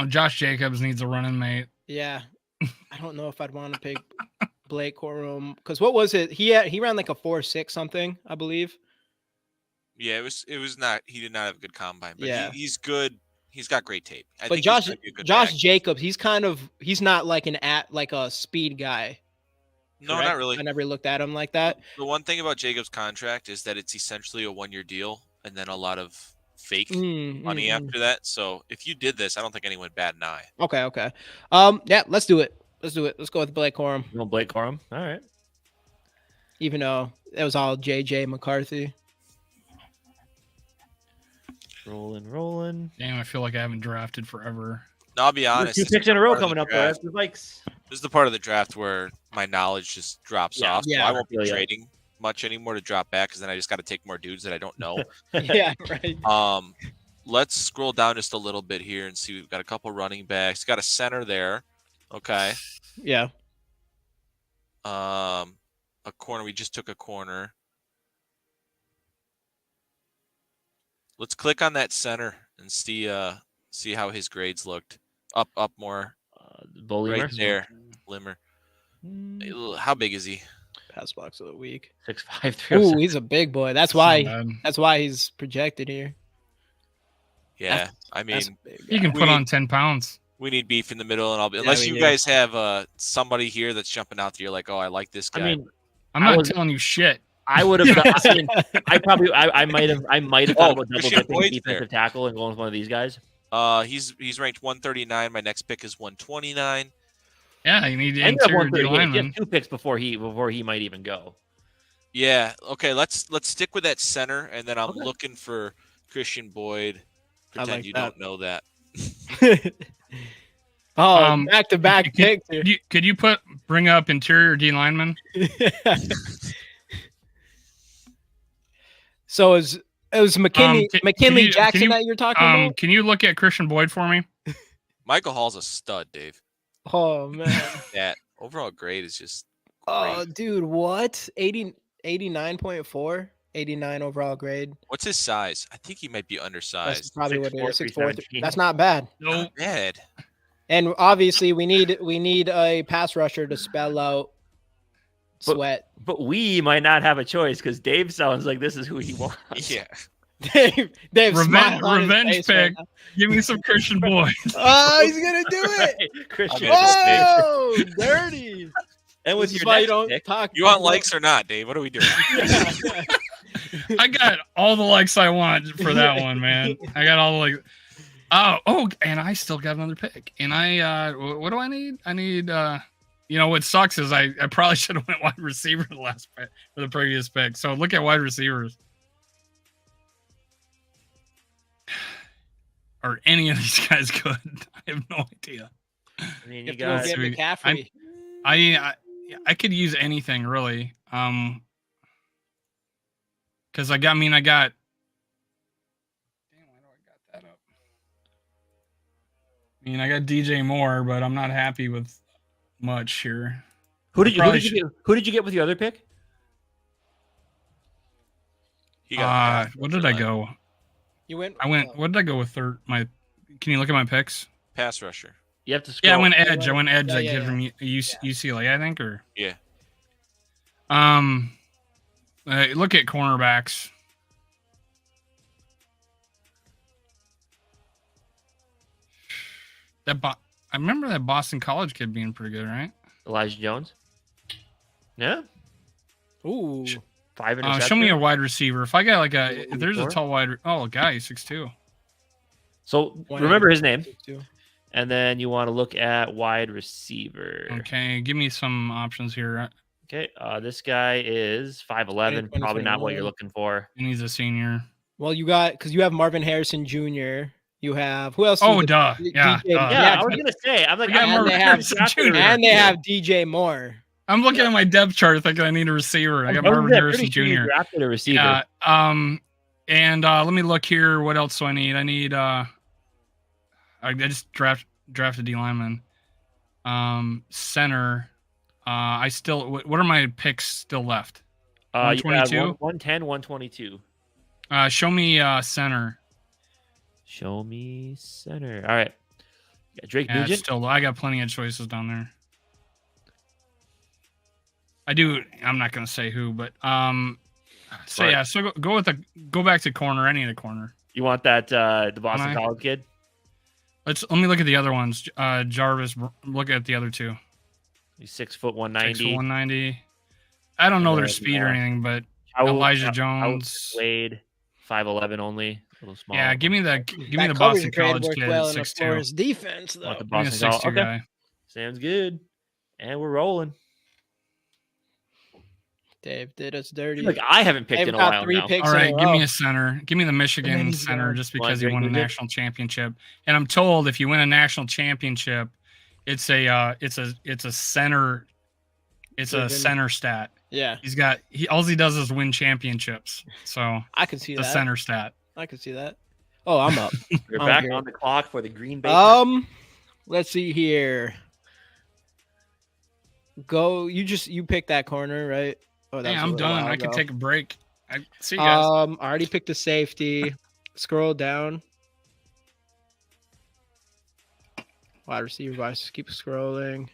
Josh Jacobs needs a running mate. Yeah. I don't know if I'd want to pick Blake Corum because what was it? He ran like a 4.6 something, I believe. Yeah, it was not. He did not have a good combine, but yeah. He's good. He's got great tape. I think Josh Jacobs, he's not like a speed guy. No, correct? Not really. I never looked at him like that. The one thing about Jacobs' contract is that it's essentially a 1-year deal and then a lot of fake money after that. So if you did this, I don't think anyone would bat an eye. Okay. Yeah, let's do it. Let's go with Blake Corum. You want Blake Corum? All right. Even though it was all JJ McCarthy. Rolling. Damn, I feel like I haven't drafted forever. No, I'll be honest. 2 picks in a row coming up, though. The Vikes. This is the part of the draft where my knowledge just drops off. So I won't be trading much anymore to drop back because then I just got to take more dudes that I don't know. Yeah, right. Let's scroll down just a little bit here and see. We've got a couple running backs. Got a center there. Okay. Yeah. A corner. We just took a corner. Let's click on that center and see how his grades looked. Up more. Right there. Limmer. How big is he? Pass blocks of the week. 6'5", 307. Ooh, he's a big boy. That's why he's projected here. Yeah, you can put on 10 pounds. We need beef in the middle, and unless you guys have somebody here that's jumping out there, you're like, oh, I like this guy. I'm not telling you shit. I would have. I might have thought about double dipping defensive tackle and going with one of these guys. He's ranked 139. My next pick is 129. Yeah, you need to interior D lineman. He has 2 picks before he might even go. Yeah. Okay. Let's stick with that center, and then I'm looking for Christian Boyd. Pretend you don't know that. Back-to-back picks. Could you bring up interior D lineman? So it was McKinley Jackson that you're talking about? Can you look at Christian Boyd for me? Michael Hall's a stud, Dave. Oh man. That overall grade is just Oh dude, what? 89.4? 89 overall grade. What's his size? I think he might be undersized. That's probably what it is. 6'4", That's not bad. No. Not bad. And obviously we need a pass rusher to spell out Sweat. But we might not have a choice because Dave sounds like this is who he wants. Yeah. Dave revenge pick. Right. Give me some Christian Boyd. Oh, he's gonna do it. Christian. Oh, dirty. And with your next pick, you want likes or not, Dave? What are we doing? I got all the likes I want for that one, man. I got all the likes. Oh, and I still got another pick. And what do I need? I need what sucks is I probably should have went wide receiver for the previous pick. So look at wide receivers. Are any of these guys good? I have no idea. I mean, you got McCaffrey. I could use anything really. Because I got mean, I got DJ Moore, but I'm not happy with much here. Who did you get with your other pick? He got what did I go? You went. What did I go with third? Can you look at my picks? pass rusher. You have to scroll. Yeah, I went edge. I went edge. Yeah, That yeah, kid yeah. from UCLA, I think, or Yeah. look at cornerbacks. I remember that Boston College kid being pretty good, right? Elijah Jones. Yeah. Ooh. 5 interceptions. Show me a wide receiver. If I got like if there's a Four? tall wide, guy, 6'2". So remember his name, and then you want to look at wide receiver. Okay, give me some options here. Okay. This guy is 5'11", probably not what you're looking for. And he's a senior. Well, you have Marvin Harrison Jr. You have who else? Oh, duh. Yeah, DJ duh. Yeah, I was gonna say. I'm like, We got I'm Marvin they Harrison Jr. and they have DJ Moore. I'm looking at my depth chart thinking I need a receiver. I got Marvin Harrison Jr. Drafted a receiver. Yeah. And let me look here. What else do I need? I need I just drafted D lineman. Center. What are my picks still left? You have 122? 110, 122. Show me center. Show me center. All right. You got Drake Yeah, Nugent. I got plenty of choices down there. I'm not gonna say who, but so Right. yeah, so go back to corner, any of the corner. You want that the Boston College kid? Let me look at the other ones. Jarvis, look at the other two. He's 6 foot 190. 190. I don't know their speed or anything, but Elijah Jones, Wade, 5'11" only, a little small. yeah, give me the That Boston coverage grade College worked kid, well in the 6'2". Flores defense, though. Want the Give me a Boston 6'2" College. Okay. guy. Sounds good. And we're rolling. Dave did us I dirty. feel like I haven't picked They've in a got while 3 now. picks All right, in a give row. me a center. Give me the Michigan he's center gone. just Want because he Drake won a Nugent? national championship. And I'm told if you win a national championship, it's a center. It's a center stat. Yeah, All he does is win championships. So I can see the that. center stat. I can see that. Oh, I'm up. We're I'm back here. on the clock for the Green Bay. Let's see here. Go. You pick that corner, right? Oh, Yeah, I'm was a done. while I could ago. take a break. See you guys. I already picked the safety. Scroll down. Wide receiver wise, keep scrolling.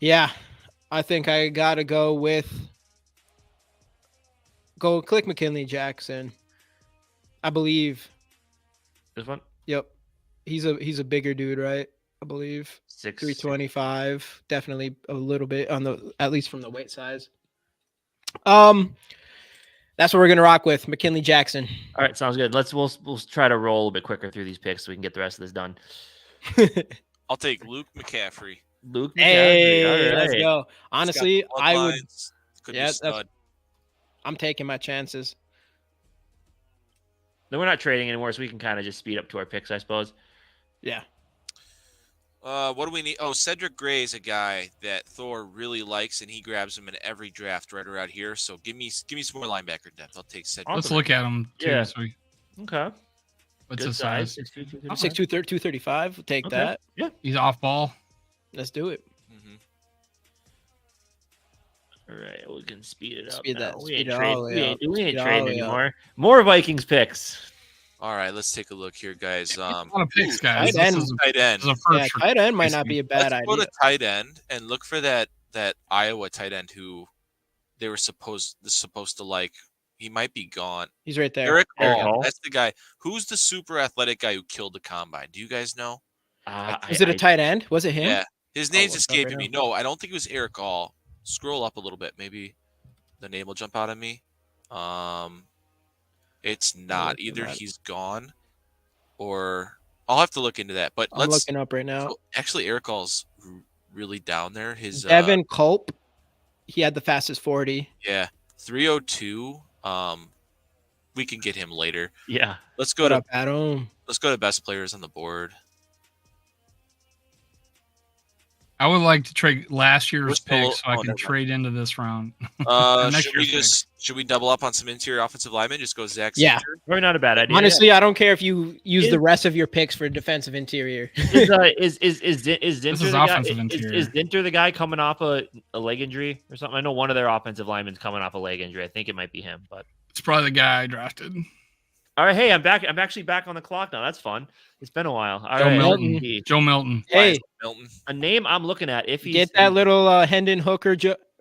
Yeah, I think I gotta go click McKinley Jackson. I believe. This one? Yep. He's a bigger dude, right? I believe. 6'. 325. Definitely a little bit at least from the weight size. That's what we're gonna rock with. McKinley Jackson. All right, sounds good. We'll try to roll a bit quicker through these picks so we can get the rest of this done. I'll take Luke McCaffrey. Luke McCaffrey. Hey, All let's right. go. Honestly, I would. Could Yeah, be stud. I'm taking my chances. Then we're not trading anymore, so we can kind of just speed up to our picks, I suppose. Yeah. What do we need? Oh, Cedric Gray is a guy that Thor really likes, and he grabs him in every draft right around here. So give me some more linebacker depth. I'll take Cedric. Let's look at him too. Yeah. So Okay. what's Good his size? 6'2", 235. 6'2", 235. We'll take Okay. that. Yeah. He's off ball. Let's do it. Mhm. All right, we can speed it up. Speed now. that- We speed ain't it all trading. the way We up. ain't Speed it all trading the way up. anymore. More Vikings picks. All right, let's take a look here, guys. A lot of picks, ooh, guys. tight This end. is tight end. a Yeah, first. tight end might not be a bad Let's go idea. to tight end and look for that Iowa tight end who they were supposed to like. He might be gone. He's right there. Eric Eric Hall. Hall. That's the guy. Who's the super athletic guy who killed the combine? Do you guys know? Was it a tight end? Was it him? Yeah. His Oh, name's what's up escaping right me. No, I don't think it was Eric Hall. Scroll up a little bit. Maybe the name will jump out at me. It's not. looking Either at it. he's gone or I'll have to look into that. But I'm let's looking up right now. actually Eric Hall's really down there. His Devin Culp. He had the fastest 40. yeah, 302. We can get him later. Yeah. Let's go What to up, Adam? best players on the board. I would like to trade last year's We're still- pick so I oh, can never mind. trade into this round. Next Should we double up on some interior offensive linemen? Just go Zach. Yeah. Center? Probably not a bad idea. Honestly, I don't care if you use Is- the rest of your picks for defensive interior. Is Zinter This is the guy? offensive interior. Is Zinter the guy coming off a leg injury or something? I know one of their offensive linemen's coming off a leg injury. I think it might be him. But It's probably the guy I drafted. all right, hey, I'm back. I'm actually back on the clock now. That's fun. It's been a while. All Joe right, Milton. let's see. Joe Milton. Hey, Milton. A name I'm looking at. If he's get that little Hendon Hooker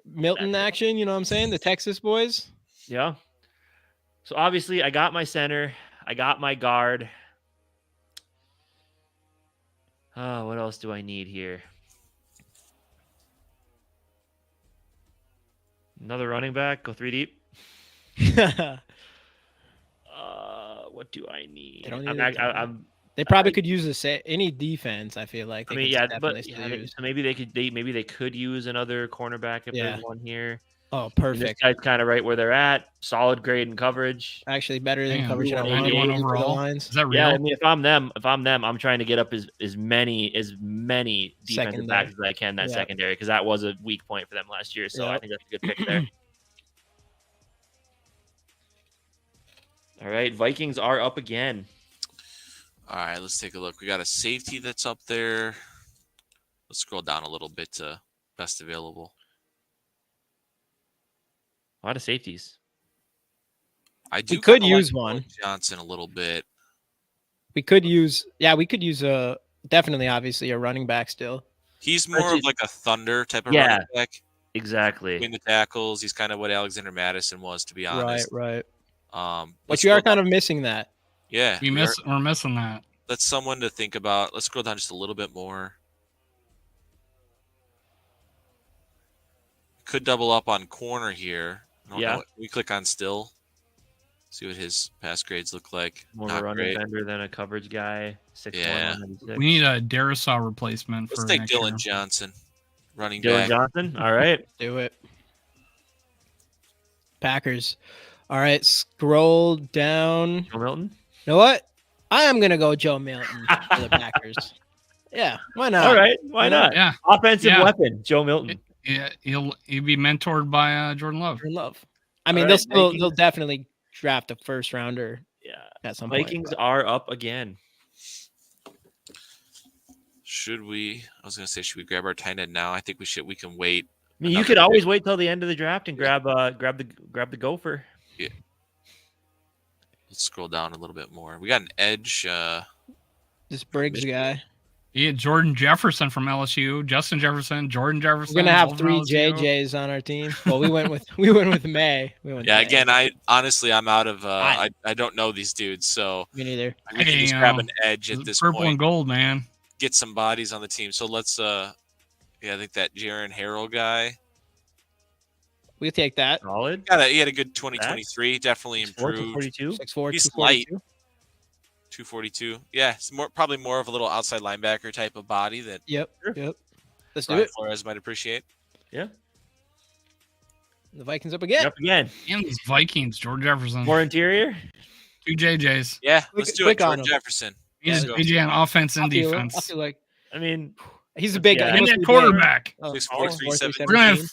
Milton action. You know what I'm saying? The Texas boys. Yeah. So obviously, I got my center. I got my guard. Oh, what else do I need here? Another running back. Go 3 deep. What do I need? They don't I'm, need I'm They probably could use any defense. I feel like. I They mean, could yeah, definitely but still use. so maybe they could use another cornerback if Yeah. there's one here. Oh, And this perfect. guy's kind of right where they're at. Solid grade and coverage. Actually, better than Damn, coverage at 91 180 for the overall. lines. Is that real? Yeah, I mean, if I'm them, I'm trying to get up as many defensive Secondary. backs as I can that Yeah. secondary because that was a weak point for them last year. So I Yep. think that's a good pick there. All right, Vikings are up again. All right, let's take a look. We got a safety that's up there. Let's scroll down a little bit to best available. A lot of safeties. I do. could kinda like use one. Johnson a little bit. We could use a definitely obviously a running back still. He's more of Especially- like a thunder type of Yeah. running back Exactly. between the tackles. He's kind of what Alexander Madison was, to be honest. Right. But But you are kind of missing that. yeah. We're missing that. That's someone to think about. Let's scroll down just a little bit more. Could double up on corner here. I don't Yeah. know. We click on still. See what his pass grades look like. More of Not a run great. defender than a coverage guy. 6'1", Yeah. 196. We need a Darisaw replacement for Let's take next Dylan year. Johnson, running Dylan back. Johnson. All right. Do it. Packers. All right, scroll down. Joe Milton. You know what? I am gonna go Joe Milton for the Packers. Yeah, why not? All right. Why not? Yeah, Offensive Yeah. weapon. Joe Milton. yeah, he'll be mentored by Jordan Love. For love. I mean, All right, they'll Vikings. definitely draft a first rounder Yeah. at some point. Vikings are up again. Should we? I was gonna say, should we grab our tight end now? I think we should. We can wait. I mean, you Another could pick. always wait till the end of the draft and grab the gopher. Let's scroll down a little bit more. We got an edge. This Briggs guy. You get Jordan Jefferson from LSU, Justin Jefferson, Jordan Jefferson. We're gonna have both 3 from LSU. JJs on our team. Well, we went with May. Yeah. May. Again, I honestly, I'm out of. I don't know these dudes, so Me neither. we can just Hey, grab an edge at this Purple point. and gold, man. Get some bodies on the team. So let's. Yeah, I think that Jaron Harrell guy. We could take that. Solid. He had a good 2023. Definitely improved. 42. 6'4", He's 242. 242. Yeah, it's probably more of a little outside linebacker type of body that Yep. Sure. Yep. Let's do Brian it. Flores might appreciate. Yeah. The Vikings up again. Up again. And these Vikings, Jordan Jefferson, More interior. 2 JJs. Yeah, Click- let's do click it. on Jordan him. Jefferson. He's Yeah. JJ on offense and I feel defense. like I mean, he's a big Yeah. guy. He And must then be big. quarterback. Oh, 6'4", 4'3", 317. We're gonna 17. have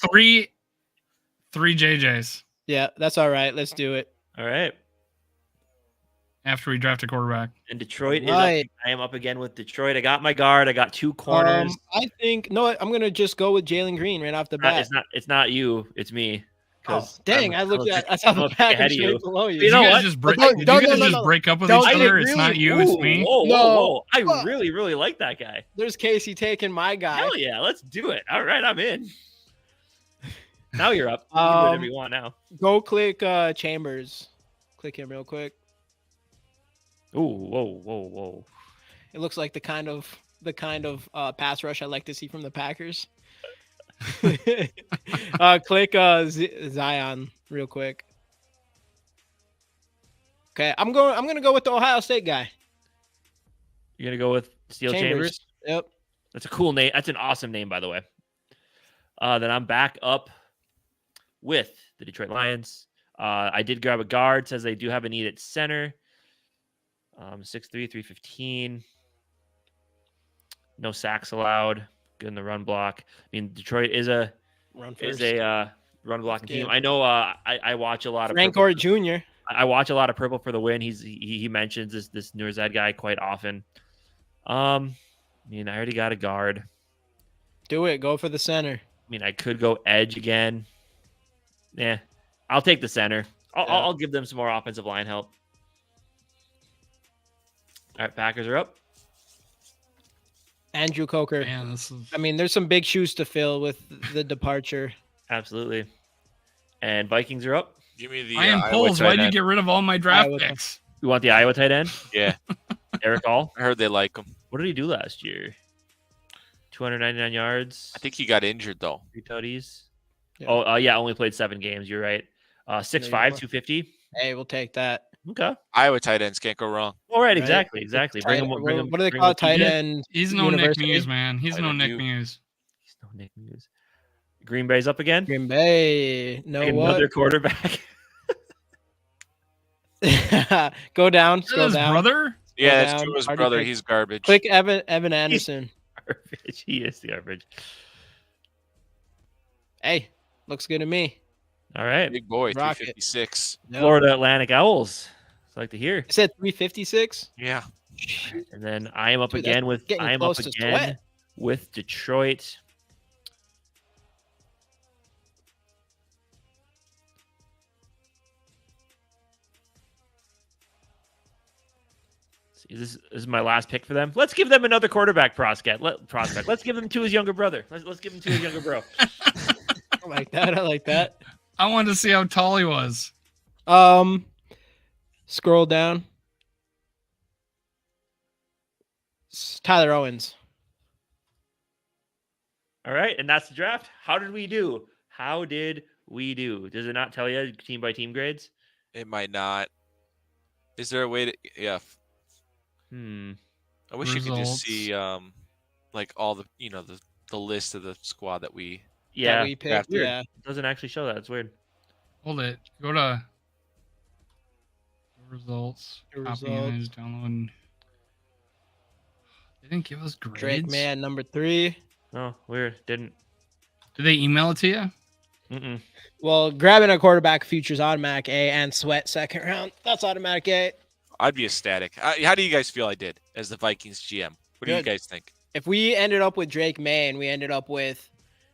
three JJs Yeah, that's all right. Let's do it. all right. after we draft a quarterback. And Detroit Right. is up. I am up again with Detroit. I got my guard. I got 2 corners. I think no. I'm gonna just go with Jalen Green right off the bat. It's not you. It's me. Oh, 'Cause dang! I looked at. I saw the I'm package ahead of you. right below you. You know guys what? just break, Don't- did don't- you guys no, just no. break up with Don't- each I other? didn't It's not really- you, it's me. Whoa, No. whoa. I Fuck. really like that guy. There's Casey taking my guy. Hell yeah, let's do it. All right, I'm in. Now you're up. You can do whatever you want now. Go click Chambers. Click him real quick. Ooh, whoa. It looks like the kind of pass rush I like to see from the Packers. Click Zion real quick. Okay, I'm gonna go with the Ohio State guy. You're gonna go with Steel Chambers? Yep. That's a cool name. That's an awesome name, by the way. Then I'm back up with the Detroit Lions. I did grab a guard. Says they do have a need at center. 6'3", 315. No sacks allowed. good in the run block. I mean, Detroit is a Run first. Run blocking team. Good. I know. I watch a lot of Frank Purple. Gore Jr. I watch a lot of Purple for the Win. He mentions this Nurzad guy quite often. I mean, I already got a guard. Do it. Go for the center. I mean, I could go edge again. Yeah, I'll take the center. I'll give them some more offensive line help. All right, Packers are up. Andrew Coker. Man, this is... I mean, there's some big shoes to fill with the departure. Absolutely. And Vikings are up. Give me the I am Iowa Poles. tight Why'd you end. get rid of all my draft Iowa. picks? You want the Iowa tight end? Yeah, Eric All. I heard they like him. What did he do last year? 299 yards. I think he got injured though. 3 tutties. Yeah. Oh, yeah, only played 7 games. You're right. 6'5", 250. Hey, we'll take that. Okay. Iowa tight ends can't go wrong. All right, Right. exactly. Bring him. What do they call it? Tight end. He's no University? Nick Muse, man. He's I no don't Nick do- Muse. He's no Nick Muse. Green Bay's up again. Green Bay. No Another what? quarterback. Go down. Is that Scroll his down. brother? Yeah, down. it's Tua's Hard to brother. pick. He's garbage. Click Evan Anderson. Garbage. He is the garbage. Hey, looks good to me. All right. Big boy, Rocket. 356. No. Florida Atlantic Owls. It's like to hear. I said 356. Yeah. And then I am up Dude, again with getting I am up close to again sweat. with Detroit. See, this is my last pick for them. Let's give them another quarterback prospect. Let's give them to his younger brother. Let's give him to his younger bro. I like that. I like that. I wanted to see how tall he was. Scroll down. Tyler Owens. All right, and that's the draft. How did we do? Does it not tell you team by team grades? It might not. Is there a way to? Yeah. I wish you could just Results. see like all the the list of the squad that we. Yeah, That we picked. drafted. Yeah. it doesn't actually show that. It's weird. Hold it. Go to results. The Copy results. image, download. They didn't give us grades. Drake Man number 3. Oh, weird. Didn't. Did they email it to you? Mm-mm. Well, grabbing a quarterback features automatic A and Sweat second round. That's automatic A. I'd be ecstatic. How do you guys feel I did as the Vikings GM? What do you Good. guys think? If we ended up with Drake May and we ended up with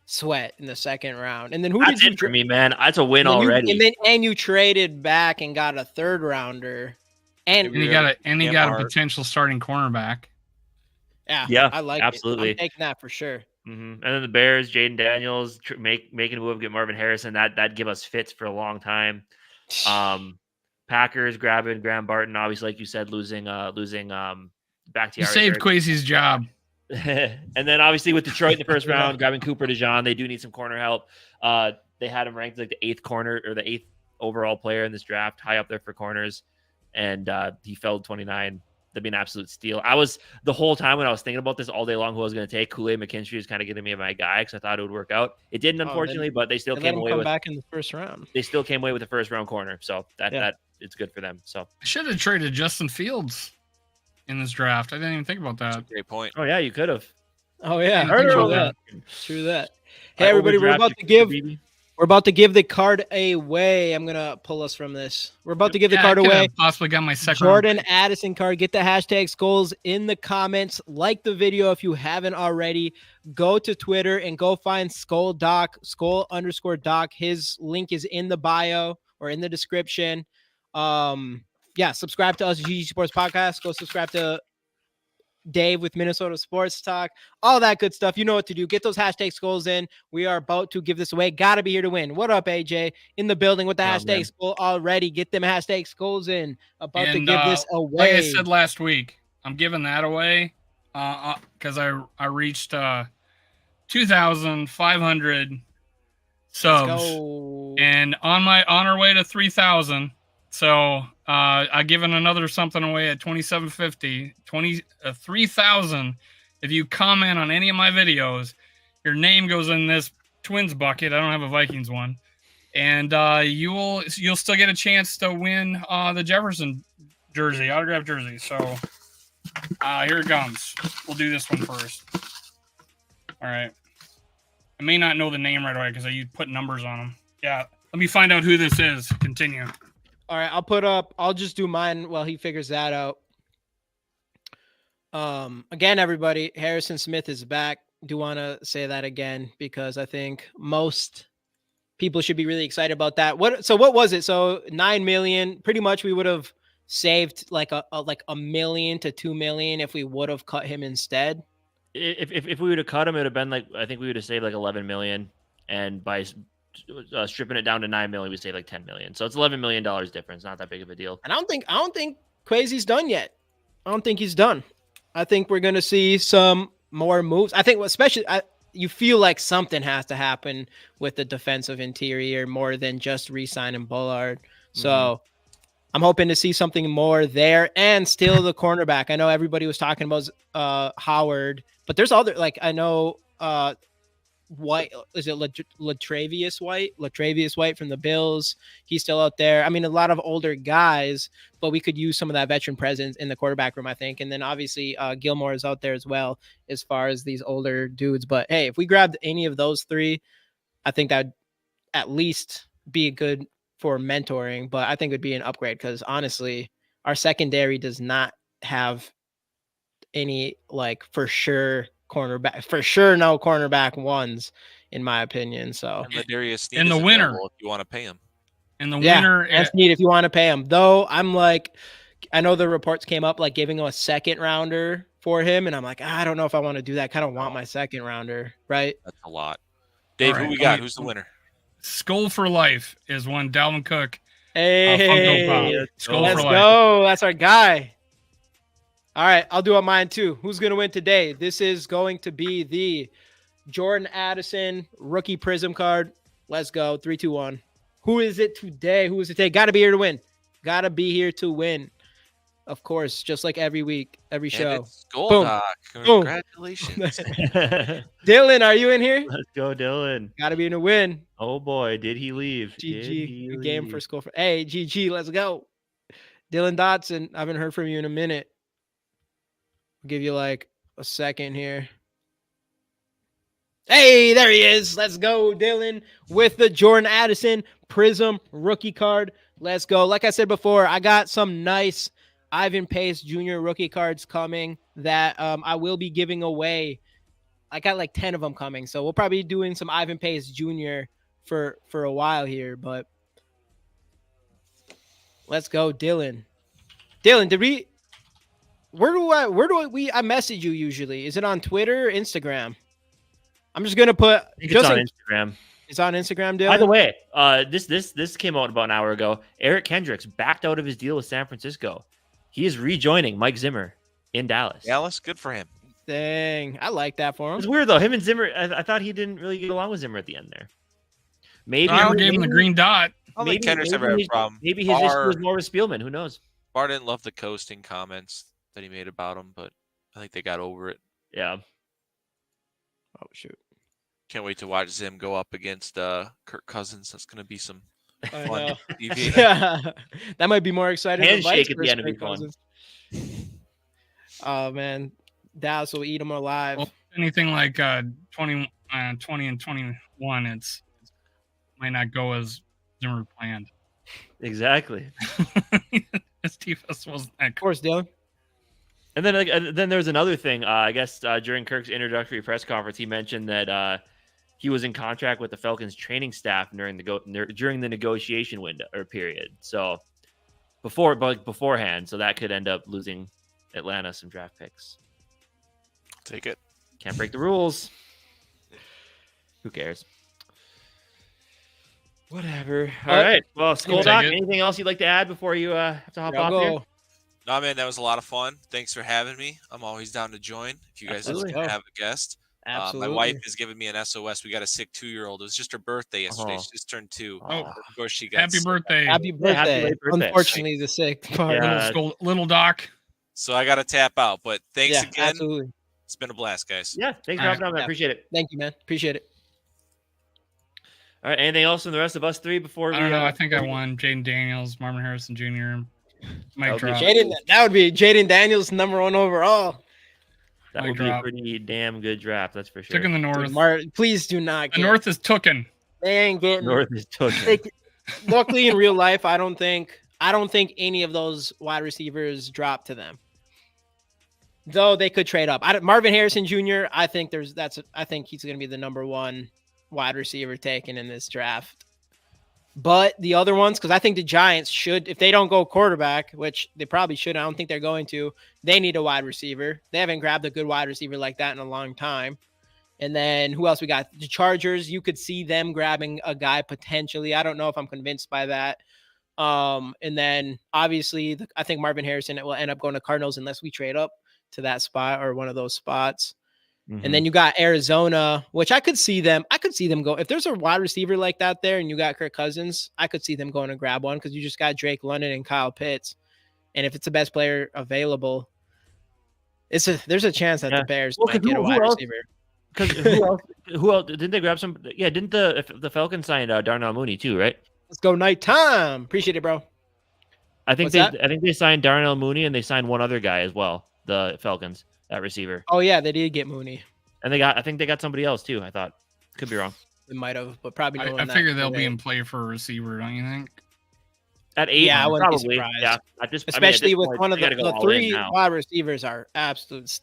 Sweat in the second round, and then who That's did you it for me, man. That's a win already. And you traded back and got a third rounder, and And he got a Yamhart. potential starting cornerback. Yeah, I like absolutely. it. I'm taking that for sure. And then the Bears, Jaden Daniels, making a move, get Marvin Harrison. That give us fits for a long time. Packers grabbing Graham Barton, obviously, like you said, losing back to You saved Quasi's job. And then obviously with Detroit in the first round, grabbing Cooper DeJean, they do need some corner help. They had him ranked like the 8th corner or the 8th overall player in this draft, high up there for corners, and he fell to 29. That'd be an absolute steal. I was the whole time when I was thinking about this all day long, who I was going to take. Kool-Aid McKinstry is kind of getting me my guy because I thought it would work out. It didn't, unfortunately, but they still And let came him away come with back in the first round. they still came away with the first round corner. So that it's good for them. So I should have traded Justin Fields in this draft. I didn't even think about That's a that. great point. oh yeah, you could have. Oh yeah, Heard true of that. True that. Hey everybody, we're about to give the card away. I'm gonna pull us from this. We're about to give the card I could away. have possibly got my second. Jordan Addison card. Get the hashtag Skulls in the comments. Like the video if you haven't already. Go to Twitter and go find Skull Doc, Skull_Doc. His link is in the bio or in the description. Subscribe to us, GG Sports Podcast. Go subscribe to Dave with Minnesota Sports Talk, all that good stuff. You know what to do. Get those hashtag Skulls in. We are about to give this away. Gotta be here to win. What up, AJ? In the building with the hashtag man. Skull already. Get them hashtag Skulls in. About to And, give this away. Like I said last week, I'm giving that away because I reached 2,500 Let's subs, go. and on our way to 3,000. So I given another something away at 2,750, 3,000. If you comment on any of my videos, your name goes in this Twins bucket. I don't have a Vikings one, and you'll still get a chance to win the Jefferson jersey, autographed jersey. So here it comes. We'll do this one first. All right. I may not know the name right away because I put numbers on them. Yeah. Let me find out who this is. Continue. All right, I'll just do mine while he figures that out. Again, everybody, Harrison Smith is back. Do want to say that again because I think most people should be really excited about that. What was it? So 9 million, pretty much we would have saved like a million to 2 million if we would have cut him instead. If we would have cut him, it would have been like, I think we would have saved like 11 million, and by stripping it down to 9 million, we save like 10 million. So it's $11 million difference. Not that big of a deal. And I don't think Crazy's done yet. I don't think he's done. I think we're going to see some more moves. I think especially you feel like something has to happen with the defensive interior more than just re-signing Bullard. So I'm hoping to see something more there, and still the cornerback. I know everybody was talking about Howard, but there's other, like, I know White, is it Latravius White from the Bills? He's still out there. I mean, a lot of older guys, but we could use some of that veteran presence in the quarterback room, I think. And then obviously Gilmore is out there as well as far as these older dudes. But hey, if we grabbed any of those three, I think that'd at least be good for mentoring, but I think it would be an upgrade because honestly, our secondary does not have any, like, for sure no cornerback ones, in my opinion. So in the winner, if you want to pay him. In the winner, and Snead, if you want to pay him, though, I'm like, I know the reports came up like giving him a second rounder for him, and I'm like, I don't know if I want to do that. Kind of want my second rounder, right? That's a lot. Dave, who we got? Who's the winner? Skol for life is one. Dalvin Cook. Hey, Skol let's for life. go. That's our guy. All right, I'll do on mine too. Who's going to win today? This is going to be the Jordan Addison rookie Prizm card. Let's go. 3, 2, 1. Who is it today? Got to be here to win. Got to be here to win. Of course, just like every week, every show. It's Skol, Doc. Congratulations. Dylan, are you in here? Let's go, Dylan. Got to be in to win. Oh boy, did he leave? GG. Good game for Skol. Hey, GG. Let's go. Dylan Dotson, I haven't heard from you in a minute. I'll give you like a second here. Hey, there he is. Let's go, Dylan, with the Jordan Addison Prizm rookie card. Let's go. Like I said before, I got some nice Ivan Pace Jr. rookie cards coming that I will be giving away. I got like 10 of them coming, so we'll probably be doing some Ivan Pace Jr. for a while here, but let's go, Dylan. Dylan, I message you usually? Is it on Twitter or Instagram? I'm just gonna put. It's on Instagram. It's on Instagram, Dylan. By the way, this came out about an hour ago. Eric Kendricks backed out of his deal with San Francisco. He is rejoining Mike Zimmer in Dallas. Dallas, good for him. Dang, I like that for him. It's weird though. Him and Zimmer, I thought he didn't really get along with Zimmer at the end there. Maybe gave him the green dot. I don't think Kendricks ever had a problem. Maybe his issue was more with Spielman. Who knows? Barr didn't love the coasting comments that he made about him, but I think they got over it. Yeah. Oh shoot! Can't wait to watch Zim go up against Kirk Cousins. That's going to be some fun TV. Yeah, that might be more exciting. Handshake at the end of the fun. Oh man, Dallas will eat them alive. Well, anything like 20 and 21, it's might not go as Zimmer planned. Exactly. His defense wasn't that. Of course, Dylan. And then there's another thing. I guess during Kirk's introductory press conference, he mentioned that he was in contract with the Falcons training staff during the negotiation window or period. So beforehand, so that could end up losing Atlanta some draft picks. Take it. Can't break the rules. Who cares? Whatever. All right. Well, Skol Doc, anything else you'd like to add before you have to hop off here? No, man, that was a lot of fun. Thanks for having me. I'm always down to join if you guys have a guest. My wife is giving me an SOS. We got a sick 2-year-old. It was just her birthday yesterday. She just turned 2. Of course, she got happy birthday. Happy birthday. Unfortunately, the sick part. Little Doc. So I got to tap out. But thanks again. Absolutely. It's been a blast, guys. Yeah, thanks for having me on. I appreciate it. Thank you, man. Appreciate it. All right. Anything else from the rest of us three before we? I don't know. I think I won. Jaden Daniels, Marvin Harrison Jr. Mike Trout. That would be Jaden Daniels, #1 overall. That Mic would be a drop. pretty damn good draft. That's for sure. Took in the North. Please do not. The North is tooken. They ain't getting. North is took. They, luckily, in real life, I don't think any of those wide receivers drop to them. Though they could trade up. Marvin Harrison Jr. I think I think he's going to be the number 1 wide receiver taken in this draft. But the other ones, because I think the Giants should, if they don't go quarterback, which they probably should, I don't think they're going to, they need a wide receiver. They haven't grabbed a good wide receiver like that in a long time. And then who else we got? The Chargers, you could see them grabbing a guy potentially. I don't know if I'm convinced by that. And then obviously, I think Marvin Harrison will end up going to Cardinals unless we trade up to that spot or one of those spots. And then you got Arizona, which I could see them go. If there's a wide receiver like that there and you got Kirk Cousins, I could see them going to grab one because you just got Drake London and Kyle Pitts. And if it's the best player available, there's a chance that the Bears might get a wide receiver. Because who else? Didn't they grab some? Yeah, didn't the Falcons sign Darnell Mooney too, right? Let's go nighttime. Appreciate it, bro. I think they signed Darnell Mooney and they signed one other guy as well, the Falcons. That receiver. Oh yeah, they did get Mooney, and I think they got somebody else too. I thought, could be wrong. They might have, but probably. I figure they'll be in play for a receiver. Don't you think? At 8, yeah, I wouldn't probably. be surprised. Yeah, especially with one of the 3 wide receivers are absolute.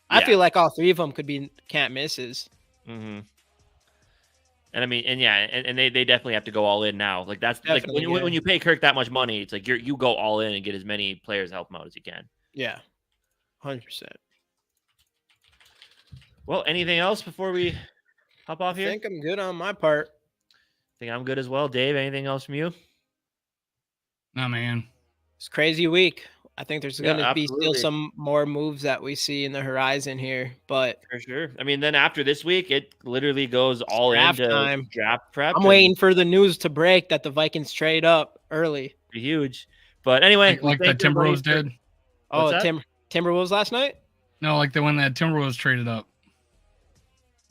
I feel like all 3 of them could be can't misses. Mm-hmm. And I mean, and they definitely have to go all in now. Like that's definitely, like when you pay Kirk that much money, it's like you go all in and get as many players to help him out as you can. Yeah, 100%. Well, anything else before we hop off here? I think I'm good on my part. I think I'm good as well. Dave, anything else from you? No, man. It's a crazy week. I think there's going to be still some more moves that we see in the horizon here, but for sure. I mean, then after this week, it literally goes all into time. Draft prep. I'm waiting for the news to break that the Vikings trade up early. Huge. But anyway, like the Timberwolves did. Oh, Timberwolves last night? No, like the one that Timberwolves traded up.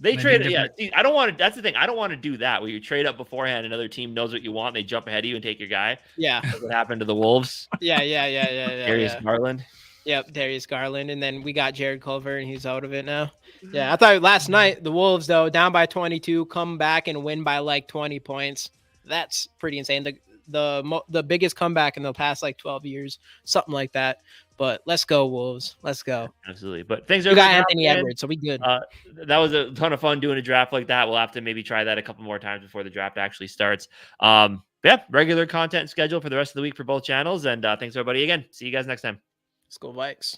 They traded, yeah. See, I don't want to. That's the thing. I don't want to do that where you trade up beforehand. Another team knows what you want. They jump ahead of you and take your guy. Yeah. That's what happened to the Wolves. Yeah. Darius Garland. Yep, Darius Garland. And then we got Jared Culver, and he's out of it now. Yeah, I thought last night the Wolves, though, down by 22, come back and win by like 20 points. That's pretty insane. The biggest comeback in the past like 12 years, something like that. But let's go, Wolves. Let's go. Absolutely. But thanks. We got Anthony Edwards, so we good. That was a ton of fun doing a draft like that. We'll have to maybe try that a couple more times before the draft actually starts. Regular content schedule for the rest of the week for both channels. And thanks everybody again. See you guys next time. Let's go Vikes.